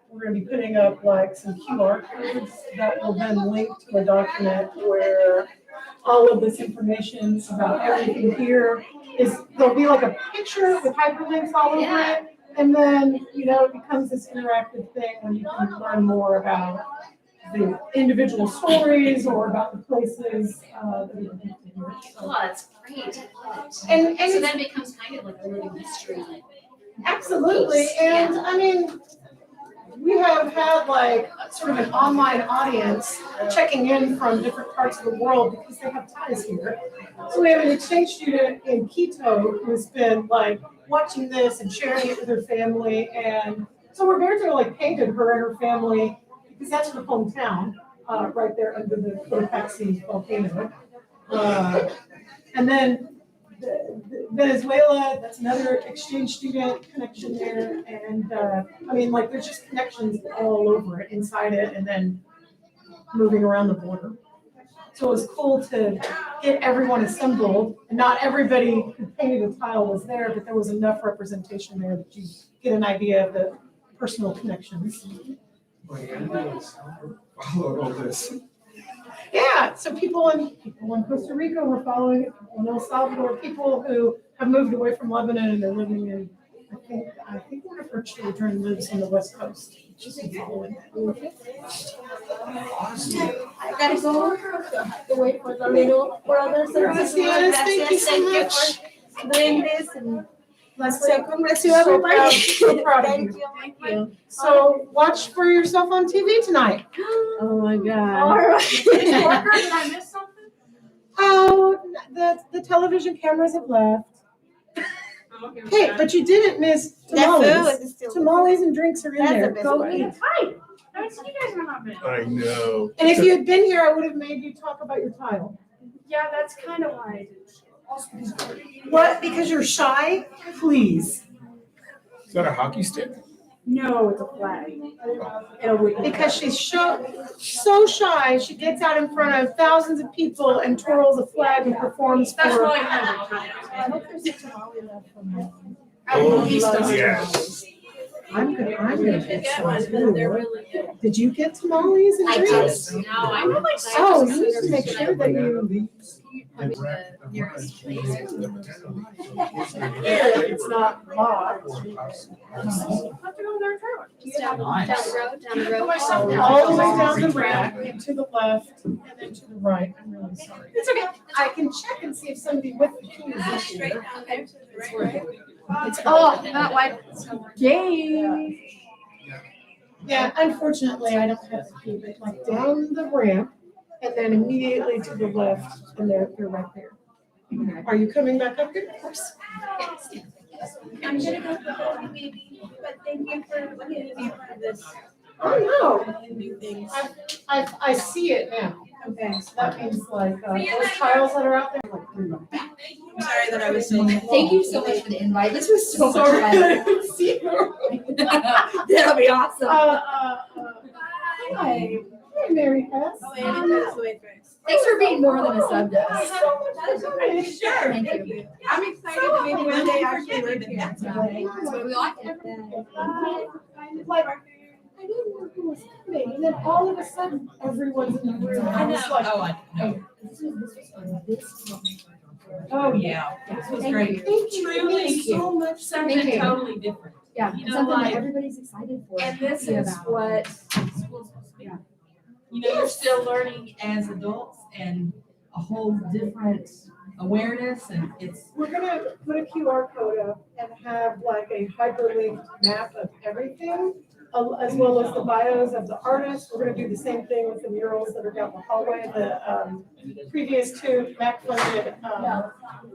we're gonna be putting up like some QR codes that will then link to a document where all of this information about everything here is, there'll be like a picture with hyperlinks all over it. And then, you know, it becomes this interactive thing where you can learn more about the individual stories or about the places that we can here. Oh, that's great. And So then it becomes kind of like a living history. Absolutely, and I mean, we have had like sort of an online audience checking in from different parts of the world because they have ties here. So we have an exchange student in Quito who's been like watching this and sharing it with her family, and so Roberto like painted her and her family because that's her hometown, right there under the Cotopaxi volcano. And then Venezuela, that's another exchange student connection there. And I mean, like, there's just connections all over it, inside it, and then moving around the border. So it was cool to get everyone assembled. And not everybody who painted a tile was there, but there was enough representation there that you get an idea of the personal connections. Followed all this. Yeah, so people in Costa Rica were following it, people in El Salvador, people who have moved away from Lebanon and they're living in, I think one of her children lives on the West Coast. She's been following that. I gotta go. So I have to wait for the little brothers. Gracias, thank you so much. For doing this, and Leslie, bless you, everybody. So proud of you. Thank you. So watch for yourself on TV tonight. Oh my God. All right. Did I miss something? Oh, the television cameras have left. Hey, but you didn't miss tamales. That food is still Tamales and drinks are in That's there. the best Go part. eat. Hi. I see you guys are not bad. I know. And if you had been here, I would have made you talk about your tile. Yeah, that's kind of why I did. What? Because you're shy? Please. Is that a hockey stick? No, it's a flag. Because she's so shy, she gets out in front of thousands of people and twirls a flag and performs for. That's really kind of. I hope there's a tamale left from that. Oh, yes. I'm gonna get some too. Did you get tamales and I drinks? did. No, I'm really excited. Oh, you need to make sure that you. Nearest place. It's not hot. Just down the road, down the road. All the way down the ramp, and to the left, and then to the right. I'm really sorry. It's okay. I can check and see if somebody with the key is Straight here. down there to the right. It's not wide. Yay. Yeah, unfortunately, I don't have the key, but like down the ramp, and then immediately to the left, and they're right there. Are you coming back up here? Of course. I'm gonna go home maybe, but thank you for letting me be a part of this. Oh, no. New things. I see it now. Okay, so that means like, those tiles that are out there, like, I'm sorry that I was so. Thank you so much for the invite. This was so much sorry fun. that I didn't see you. That'll be awesome. Hi. Hi, Mary Hess. Oh, Andy, that's the way first. Thanks for being more than a sub to us. Sure. Thank you. I'm excited to maybe one day actually work here. That's what we like. Like, I didn't know who was coming, and then all of a sudden, everyone's in the room. I was like, Oh, yeah. This was great. Thank you. Truly so much. something Thank you. totally different. Yeah, You know, something like- that everybody's excited for. And this Yeah. is what school's supposed to be. You know, you're still learning as adults and a whole different awareness, and it's. We're gonna put a QR code up and have like a hyperlinked map of everything, as well as the bios of the artists. We're gonna do the same thing with the murals that are down the hallway, the previous two MAC-funded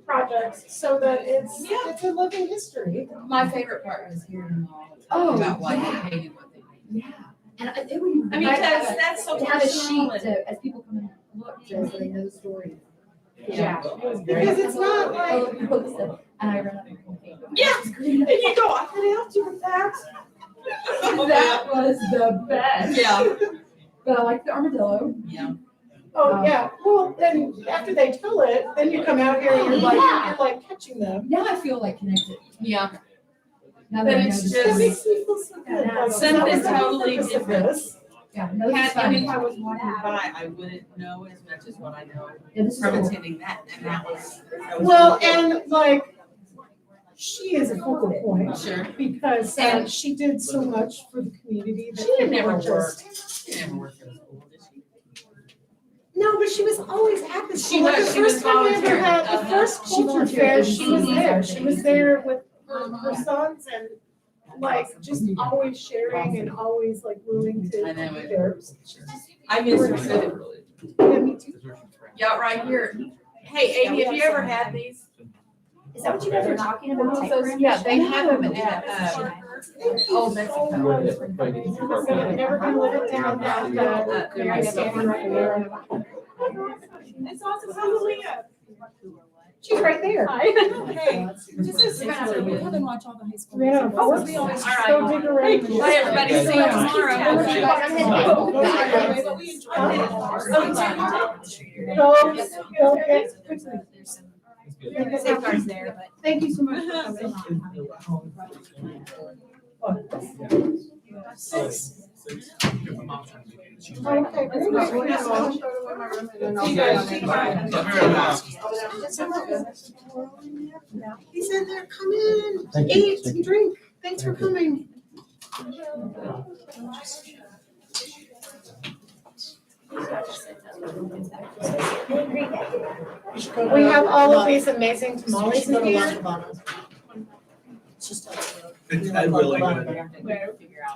projects, so that it's a living history. My favorite part was hearing Oh, about why yeah. they painted what they painted. Yeah. And it would be. I mean, because that's so To have a personal sheet and- to, as people come in and look, so they know the story. Yeah. Because it's not like. Oh, the books that- and I run up and paint. Yeah, and you go, I can help you with that. That was the best. Yeah. But I like the armadillo. Yeah. Oh, yeah, well, then after they tell it, then you come out here and you're like catching them. Now I feel like connected. Yeah. Now But that I know it's the just- That story. makes me feel so good. Yeah, Like, something that was the whole totally purpose of different. this. Yeah, no, this is And fun. if I was walking by, I wouldn't know as much as what I know Yeah, this is from cool. attending that, and that was. Well, and like, she is a focal point. Sure. Because she did so much for the community. that She didn't people never were work. just- She never worked at a school, did she? No, but she was always at the She school. Like, was- the she was first time we ever volunteering. had, the Uh-huh. first She culture volunteered fair, at she was ABC. there. She was there with her sons and like, just always sharing and always like willing to I know be it. there. I miss her. Yeah, me too. Yeah, right here. Hey, Amy, have you ever had these? Is that what you guys are talking about? Yeah, they have them at, Oh, Mexico. I'm never gonna live it down that, Mary standing right there. It's awesome. How's Leah? She's right there. Hey. This is Come and watch all the high school. Yeah, musicals. of course. We always All right. Go dig around. Bye, everybody. See you tomorrow. Go, go get quickly. Safeguards there, but thank you so much for coming. Okay, very much. He said they're coming. Thank you. Eat and drink. Thanks for coming. We have all of these amazing tamales in here. It's really good.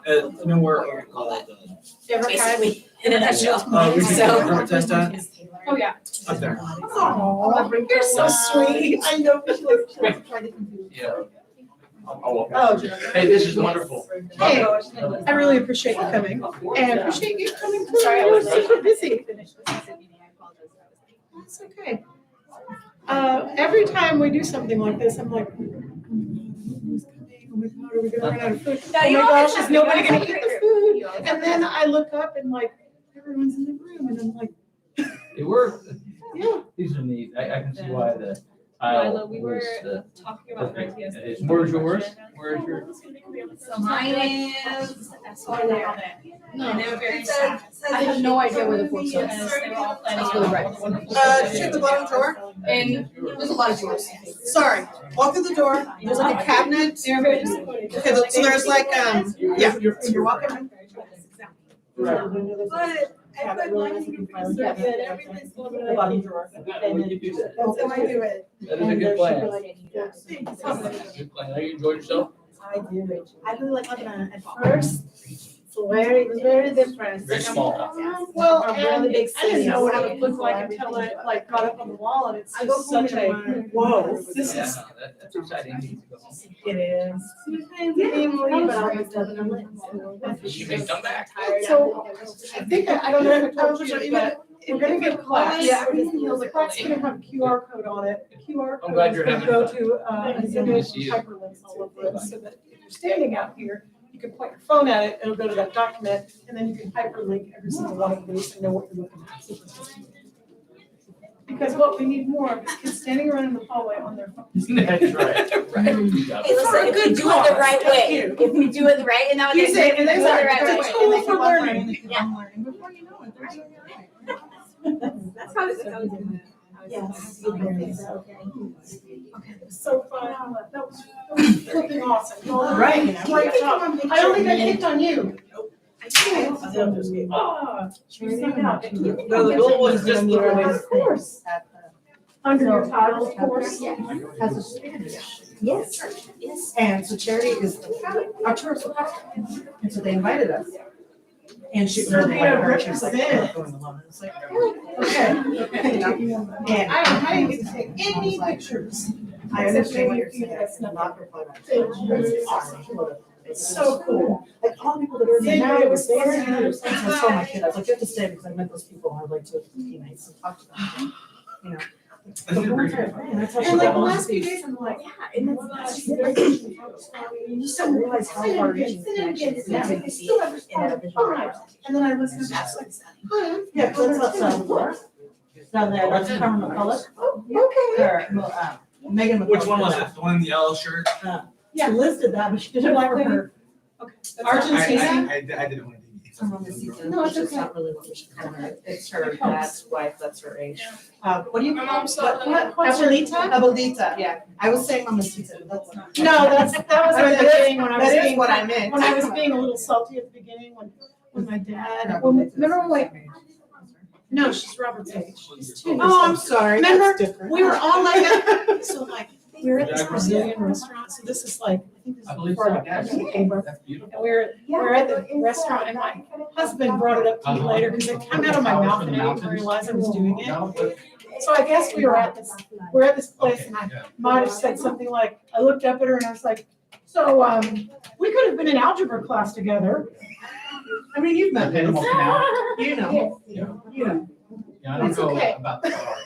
You know where all the. Ever had? International. We can drug test that Oh, yeah. up there. Oh, you're so sweet. I know. Yeah. Oh, Hey, this is wonderful. Hey, I really appreciate you coming and appreciate you coming too. I was super busy. That's okay. Every time we do something like this, I'm like, who's coming? Oh my God, are we gonna run out of food? Oh my gosh, is nobody gonna eat the food? And then I look up and like, everyone's in the room and I'm like, It worked. yeah. These are neat. I can see why the Milo, we were talking about ideas. Where's yours? Where's your? So mine is. over there. No, And they were very it says- sad. I have no idea where the books are. Yes, they were all planning That's really on right. all the wonderful Did you check the bottom drawer? And there's a lot of drawers. Sorry, walk through the door, there's like a cabinet. They're very disappointed. Okay, so there's like, yeah, you're walking. But I put mine in so that everything's a little bit The bottom drawer. That's how I do it. That is a good plan. Thank you so Good much. plan. Now you enjoyed yourself? I did. I really like Lebanon at first. It was very different. Very small. Well, A and really big I didn't city. know what it would look like until it like got up on the wall and it's I go just home such in a, my- whoa, this Yeah, is, that's exciting. it is. Sometimes family, but I was Lebanon. You may come back. So I think, I don't know if I told you, but we're gonna get class. Yeah. The class is gonna have a QR code on it. The QR I'm code glad is you're gonna having go fun. to, an image See you. hyperlinks all over it, so that if you're standing out here, you can point your phone at it, it'll go to that document, and then you can hyperlink every single one of these and know what you're looking at. Because what we need more of is kids standing around in the hallway on their phones. That's right. Hey, listen, if we do it the right way, if we do it the right, and now You they're say, doing and it the there's right a way. tool for learning. Yeah. Before you know it, they're doing it right. That's how it's. Yes. So fun. That was flipping awesome. Right. Great job. I don't think I picked on you. I did. Ah, she was not out. No, the goal was just literally. Of course. Under your title, of course. Has a Spanish. Yes. And so Charity is our tourist pastor. And so they invited us. And she was like, "I'm going alone." And it's like, Okay, okay. and I didn't get to take any pictures. I understand what you're saying. It's not reply back. It's awesome. It's so cool. Like all the people that are Yeah, now, it it was was there. very And I told my kid, I was like, you have to stay because I met those people and I'd like to be nice and talk to them. You know. The whole entire thing, and that's how she And like got the on last few speak. days, I'm like, Yeah, and that's you just don't realize how far reaching the connection is now. I still have and then I listened to just like, hi. Yeah, because that's down there, that's Carmen McCullough. Okay. Or, Megan McCullough. Which one was it? The one in the yellow shirt? She listed that, but she didn't like her. Argentina? I didn't want to do No, it's It's okay. not really what we should call her. It's her dad's wife, that's her age. What do you My call mom's What's your Abuelita? Abuelita, yeah. I was saying mamacita, but that's not. No, that was at the beginning when I was That is being, what I meant. when I was being a little salty at the beginning, when my dad, remember when, no, she's Robert's age. She's 2 years Oh, I'm old. sorry, Remember, that's different. we were all like, so like, we were at this Brazilian restaurant, so this is like, I think this is before I got came. That's beautiful. And we were at the restaurant and my husband brought it up to me later because it came out of my mouth and I didn't realize I was doing it. So I guess we were at this place and I might have said something like, I looked up at her and I was like, so, we could have been in algebra class together. I mean, you've met them. You know. Yeah. You know. Yeah, I don't It's know okay. about the car.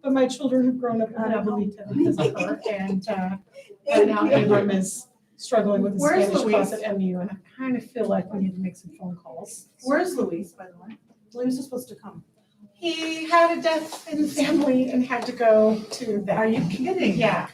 But my children have grown up in Abuelita because of her and now Abram is struggling with the Where's Spanish class Luis? at MU and I kind of feel like we need to make some phone calls. Where's Luis, by the way? Luis is supposed to come. He had a death in the family and had to go to that. Are you kidding? Yeah.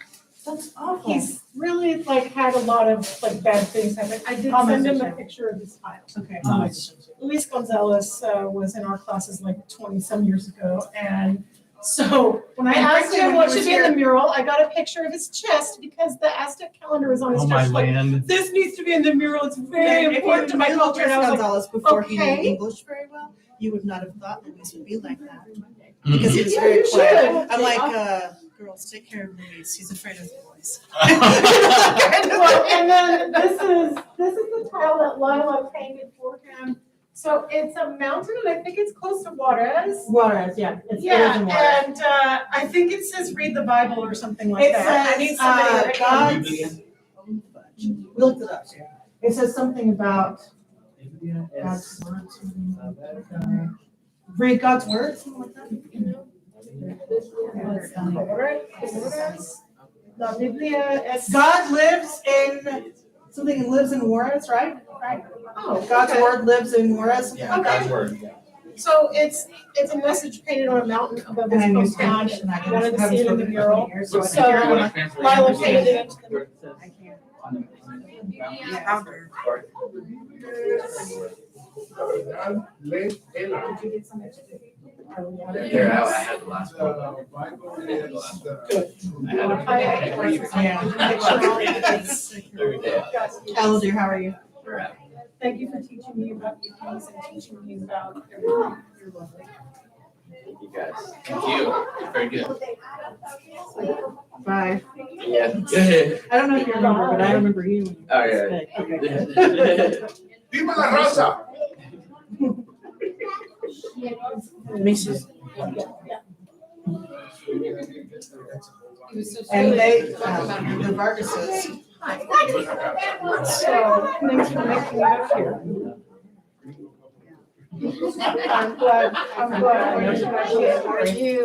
That's awful. He's really like had a lot of like bad things happen. I did I'll send him message a him. picture of his file. Okay. Nice. Luis Gonzalez was in our classes like 20-some years ago. And so when I asked frankly, him when what he should was be in the here- mural, I got a picture of his chest because the Aztec calendar is on his Oh, my chest. Like, land. this needs to be in the mural. It's very If you important to my knew culture. And I was like, Gonzalez before he knew okay. English very well, you would not have thought Luis would be like that. Mhm. Because he was Yeah, very you quiet. should. I'm like, girls, take care of Luis. He's afraid of the boys. well, and then this is the tile that Lila painted for him. So it's a mountain, and I think it's close to Juarez. Juarez, yeah. It is in Yeah, Juarez. and I think it says read the Bible or something like It that. I need somebody to says, we looked it up, yeah. It says something about God's word. Read God's word, something like that. La Biblia es. God lives in, something lives in Juarez, right? Right. Oh, God's okay. word lives in Juarez. Yeah, God's word. So it's a message painted on a mountain above this hometown. I wanted to see it in the mural. So Lila painted it into the. Here, I had the last one. Hello dear, how are you? Thank you for teaching me about these things and teaching me about everything. You're lovely. Thank you guys. Thank you. Very good. Bye. Yeah. I don't know if you remember, but I remember you. Oh, yeah. Okay. Viva la raza! Mrs. And they, the Vargases. So thanks for making it up here. I'm glad I went to my you.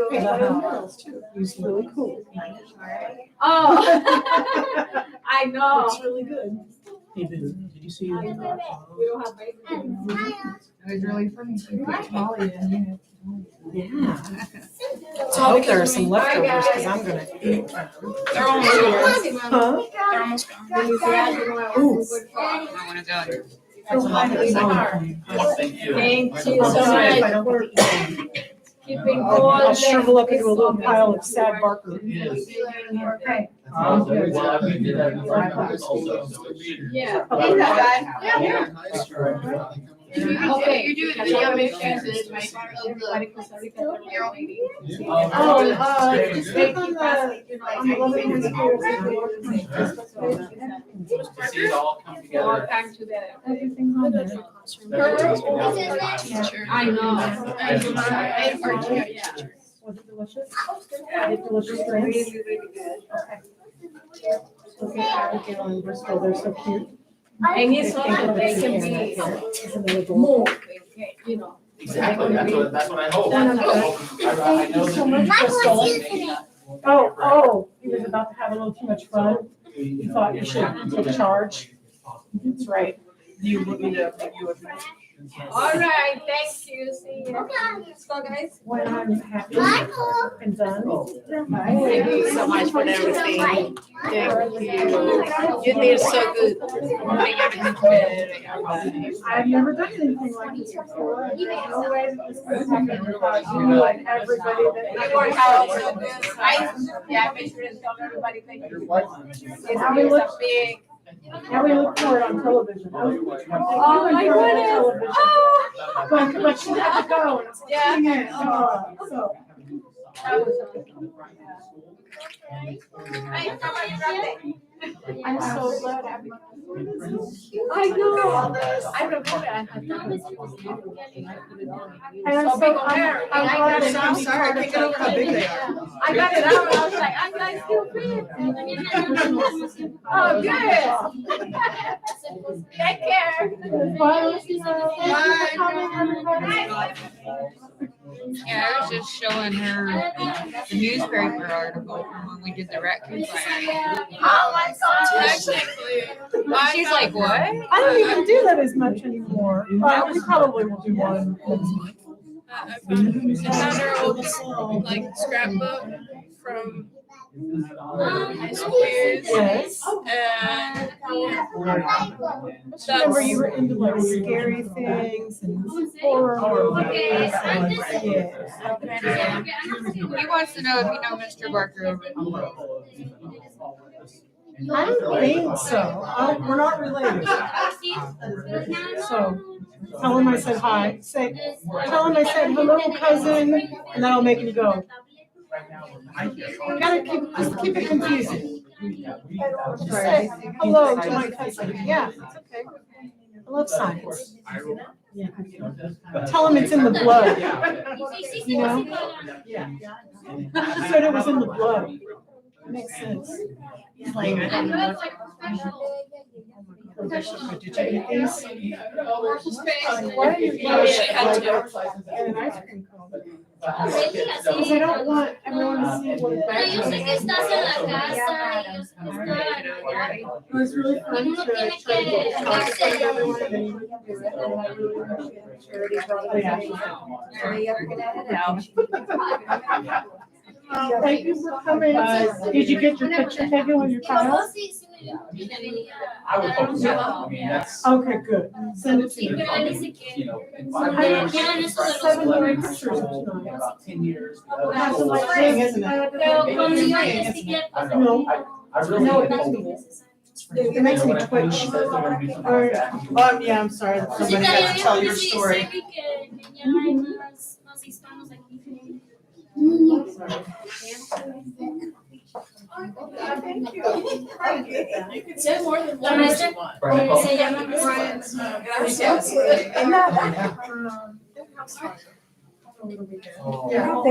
It's really cool. Oh, I know. It's really good. Hey, did you see? We don't have bacon. It was really funny. You put tamale in. Yeah. So I hope there are some leftovers because I'm gonna eat them. They're almost gone. Huh? They're almost gone. Ooh. I want to go. That's a lot of Thank you. Thank you so Sorry if I much don't for get to eat them. keeping I'll all shrivel up into a little pile of sad barker. Okay. Yeah. Okay. You do the video pictures of my mural meeting. Just click on the Lebanon Schools. See it all come All together. time together. Everything's on there. I know. Was it delicious? Delicious drinks? Look at Abigail and Bristol, they're so cute. And it's also, they can be more, you know. Exactly, that's what I hope. No. Thank you so much, Bristol. Oh, he was about to have a little too much fun. He thought you should take charge. That's right. Do you want me to make you a friend? All right, thank you. See you. Let's go, guys. When I'm happy and done. Thank you so much for everything. Thank you. You did so good. I've never done anything like this before. There's no way that this could happen without you and everybody that. You worked out so good. I made sure to tell everybody thank you. Now we look, Big. now we look for it on television. Oh, my goodness. But she had to go. And it's like, Yeah. dang it. So. Hey, how about your birthday? I'm so glad I. I know. I remember I had that. And I'm so, I'm glad that I'm sorry, I can't get over how big they are. I got it out. I was like, I'm like still big. Oh, good. Take care. Yeah, I was just showing her the newspaper article from when we did the raccoon fire. Oh my God. She's like, what? I don't even do that as much anymore. We probably will do one next month. I found her old like scrapbook from high school years. Yes. And Remember you were into like scary things and horror movies. And, yeah. he wants to know if you know Mr. Barker. I don't think so. We're not related. So tell him I said hi. Tell him I said hello, cousin, and that'll make him go. Gotta keep it confusing. Just say hello to my cousin. Yeah, it's okay. I love science. Tell him it's in the blood. You know? He said it was in the blood. Makes sense. Like, I don't know. Did you eat these? Why are you eating an ice cream cone? Because I don't want everyone to see what it's Yo sé que estás en la casa, yo sé que estás It was really fun to try to get contact everyone and then you would do it. And I really appreciate Charity brought it out. Thank you for coming. Did you get your picture taken with your child? I would hope so. I mean, that's. Okay, good. Send it to me. You know, in 5 years, 11 pictures in about 10 years. That's the right thing, isn't it? No. I really No, hope. it makes me twitch. Yeah, I'm sorry. Somebody has to tell your story. Thank you. You can say more than one if you want. Se llama Mural. Gracias. Yeah.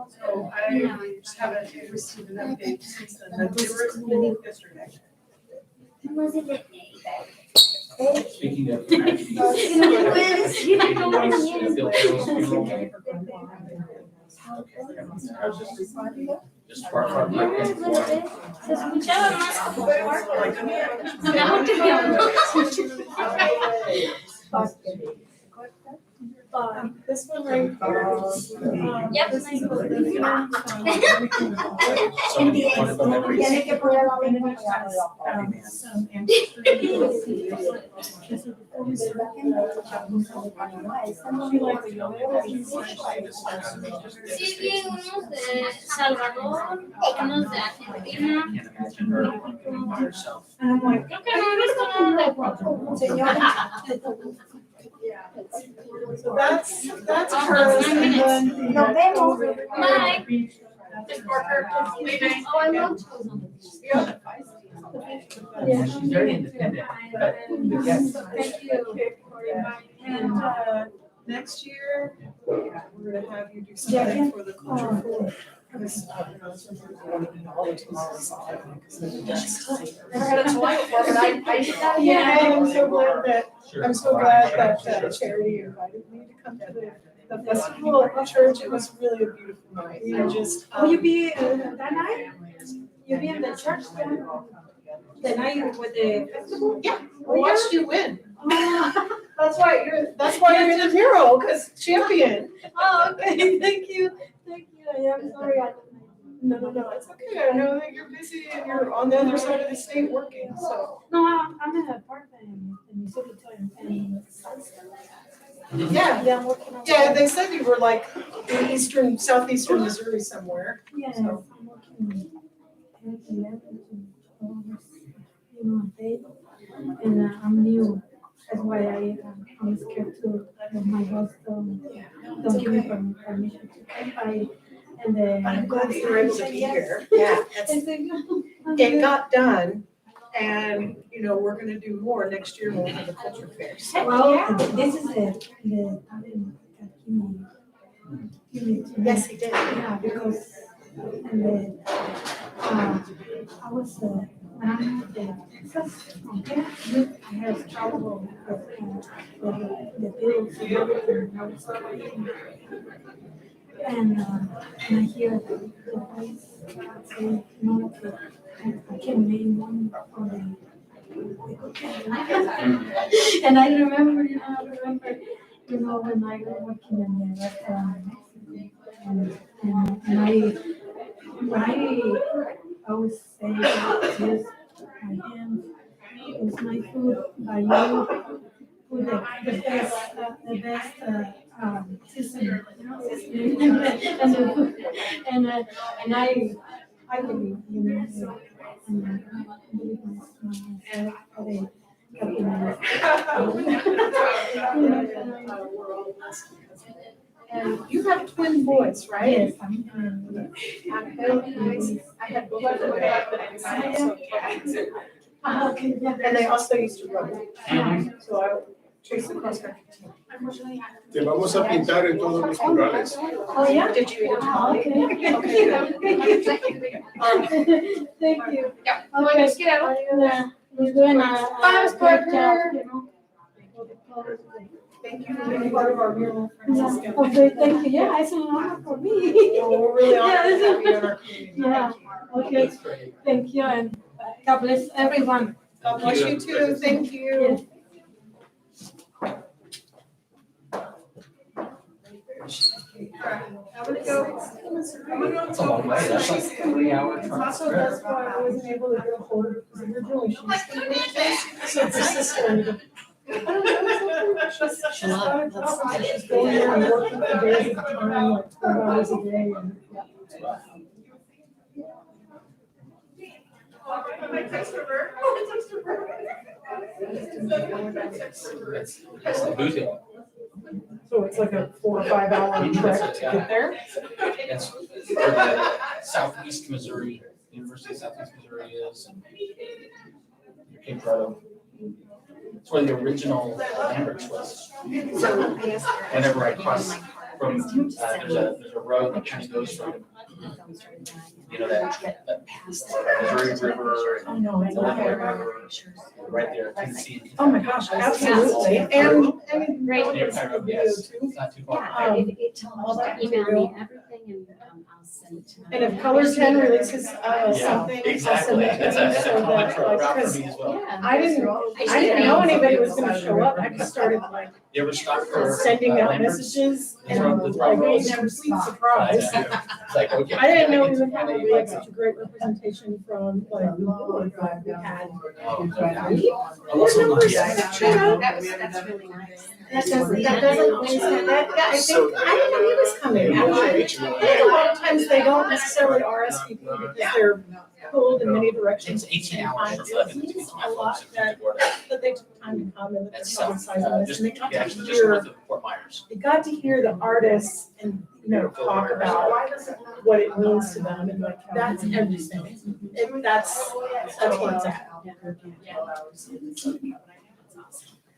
So I just haven't received an update since then. They were at school yesterday. Speaking of. Just far. Se escuchaba más This one right here. Yep. This is Sí, vi unos de Salvador, unos de Argentina. Creo que no he visto nada de Ecuador. So that's hers, and then Nos vemos. Bye. Oh, I love Yeah, she's very independent, but yes. Thank you. And next year, we're gonna have you do something for the culture for. Never had a toy before, but I did that. Yeah, I'm so glad that Charity invited me to come to the festival at the church. It was really a beautiful night. You just. Will you be that night? You'll be in the church then? The night with the festival? Yeah, we watched you win. That's why you're in the mural, because champion. Oh, okay, thank you. I am sorry. No, it's okay. I know that you're busy and you're on the other side of the state working, so. No, I'm in a part-time in Missouri and Yeah, I'm working on. yeah, they said you were like in southeastern Missouri somewhere. Yes, So. I'm working 10 to 11 to 12 hours, a day. And I'm new. That's why I'm scared to let my boss don't give me permission to come. And then. But I'm glad that you're able to be here. Yeah. It got done, and, we're gonna do more next year when we have the culture fair. Well, this is the. Yes, he did. Yeah, because, and then, I was, when I moved to Texas, I had trouble with the bills and everything. I was and I hear the voice say, no, I can name one for the. And I remember, when I was working in the restaurant in Mexico, and I always say, yes, I am. It's my food by you. With the best season, and I believe, and I believe myself for the And you have twin boys, right? Yes, I'm very nice. I had both of them. okay, yeah. And they also used to run. So I chased the cross country team. Te vamos a pintar en todos los murales. Oh, yeah? Did you eat a Okay. Thank you. Yeah. Bueno, es que era. You're doing a Bye, great partner. job, Thank you for being part of our mural. Francisco. Okay, thank you. Yeah, it's an honor for me. We're really honored to have you in our community. Yeah, okay. Thank you, and God bless everyone. God bless you too. Thank you. I'm gonna go. That's a long way. That's like 3 hours. Also, that's why I wasn't able to get a hold of her, because originally she was gonna be so her sister ended up. I don't know, she's got a job, and she's going there and working for days at a time, like 12 hours a day, and yeah. It's losing. So it's like a 4 or 5 hour trek to get there? That's where Southeast Missouri, University of Southeast Missouri is. And Cape Girardeau. It's where the original Amherst was. Whenever I cross from, there's a road that kind of goes from, that Missouri River and Illinois River, right there, Tennessee. Oh my gosh, absolutely. And Right. it's a video too. It's not too far. All that Email video. me everything and I'll send it to them. And if Color 10 releases something, I'll send Exactly. it to It's you a so common that, like, route for because me as well. Yeah. I didn't know anybody was gonna show up. I just started like You ever stop for sending out Lambert's? messages That's and right, that's like right. being a complete surprise. It's like, okay. I didn't know we would have like such a great representation from like the board that we had. Unless I'm not- That's really nice. That doesn't mean that, yeah, I didn't know he was coming. Actually. I think a lot of times they don't necessarily RSVP because they're pulled in many directions. It's 18 hours from So it 11 to means 2 a lot that they took time to come and that That's they're publicizing this just, and they got to just hear, north of Fort Myers. they got to hear the artists and, talk about what it means to them and like, that's everything. And that's where it's at.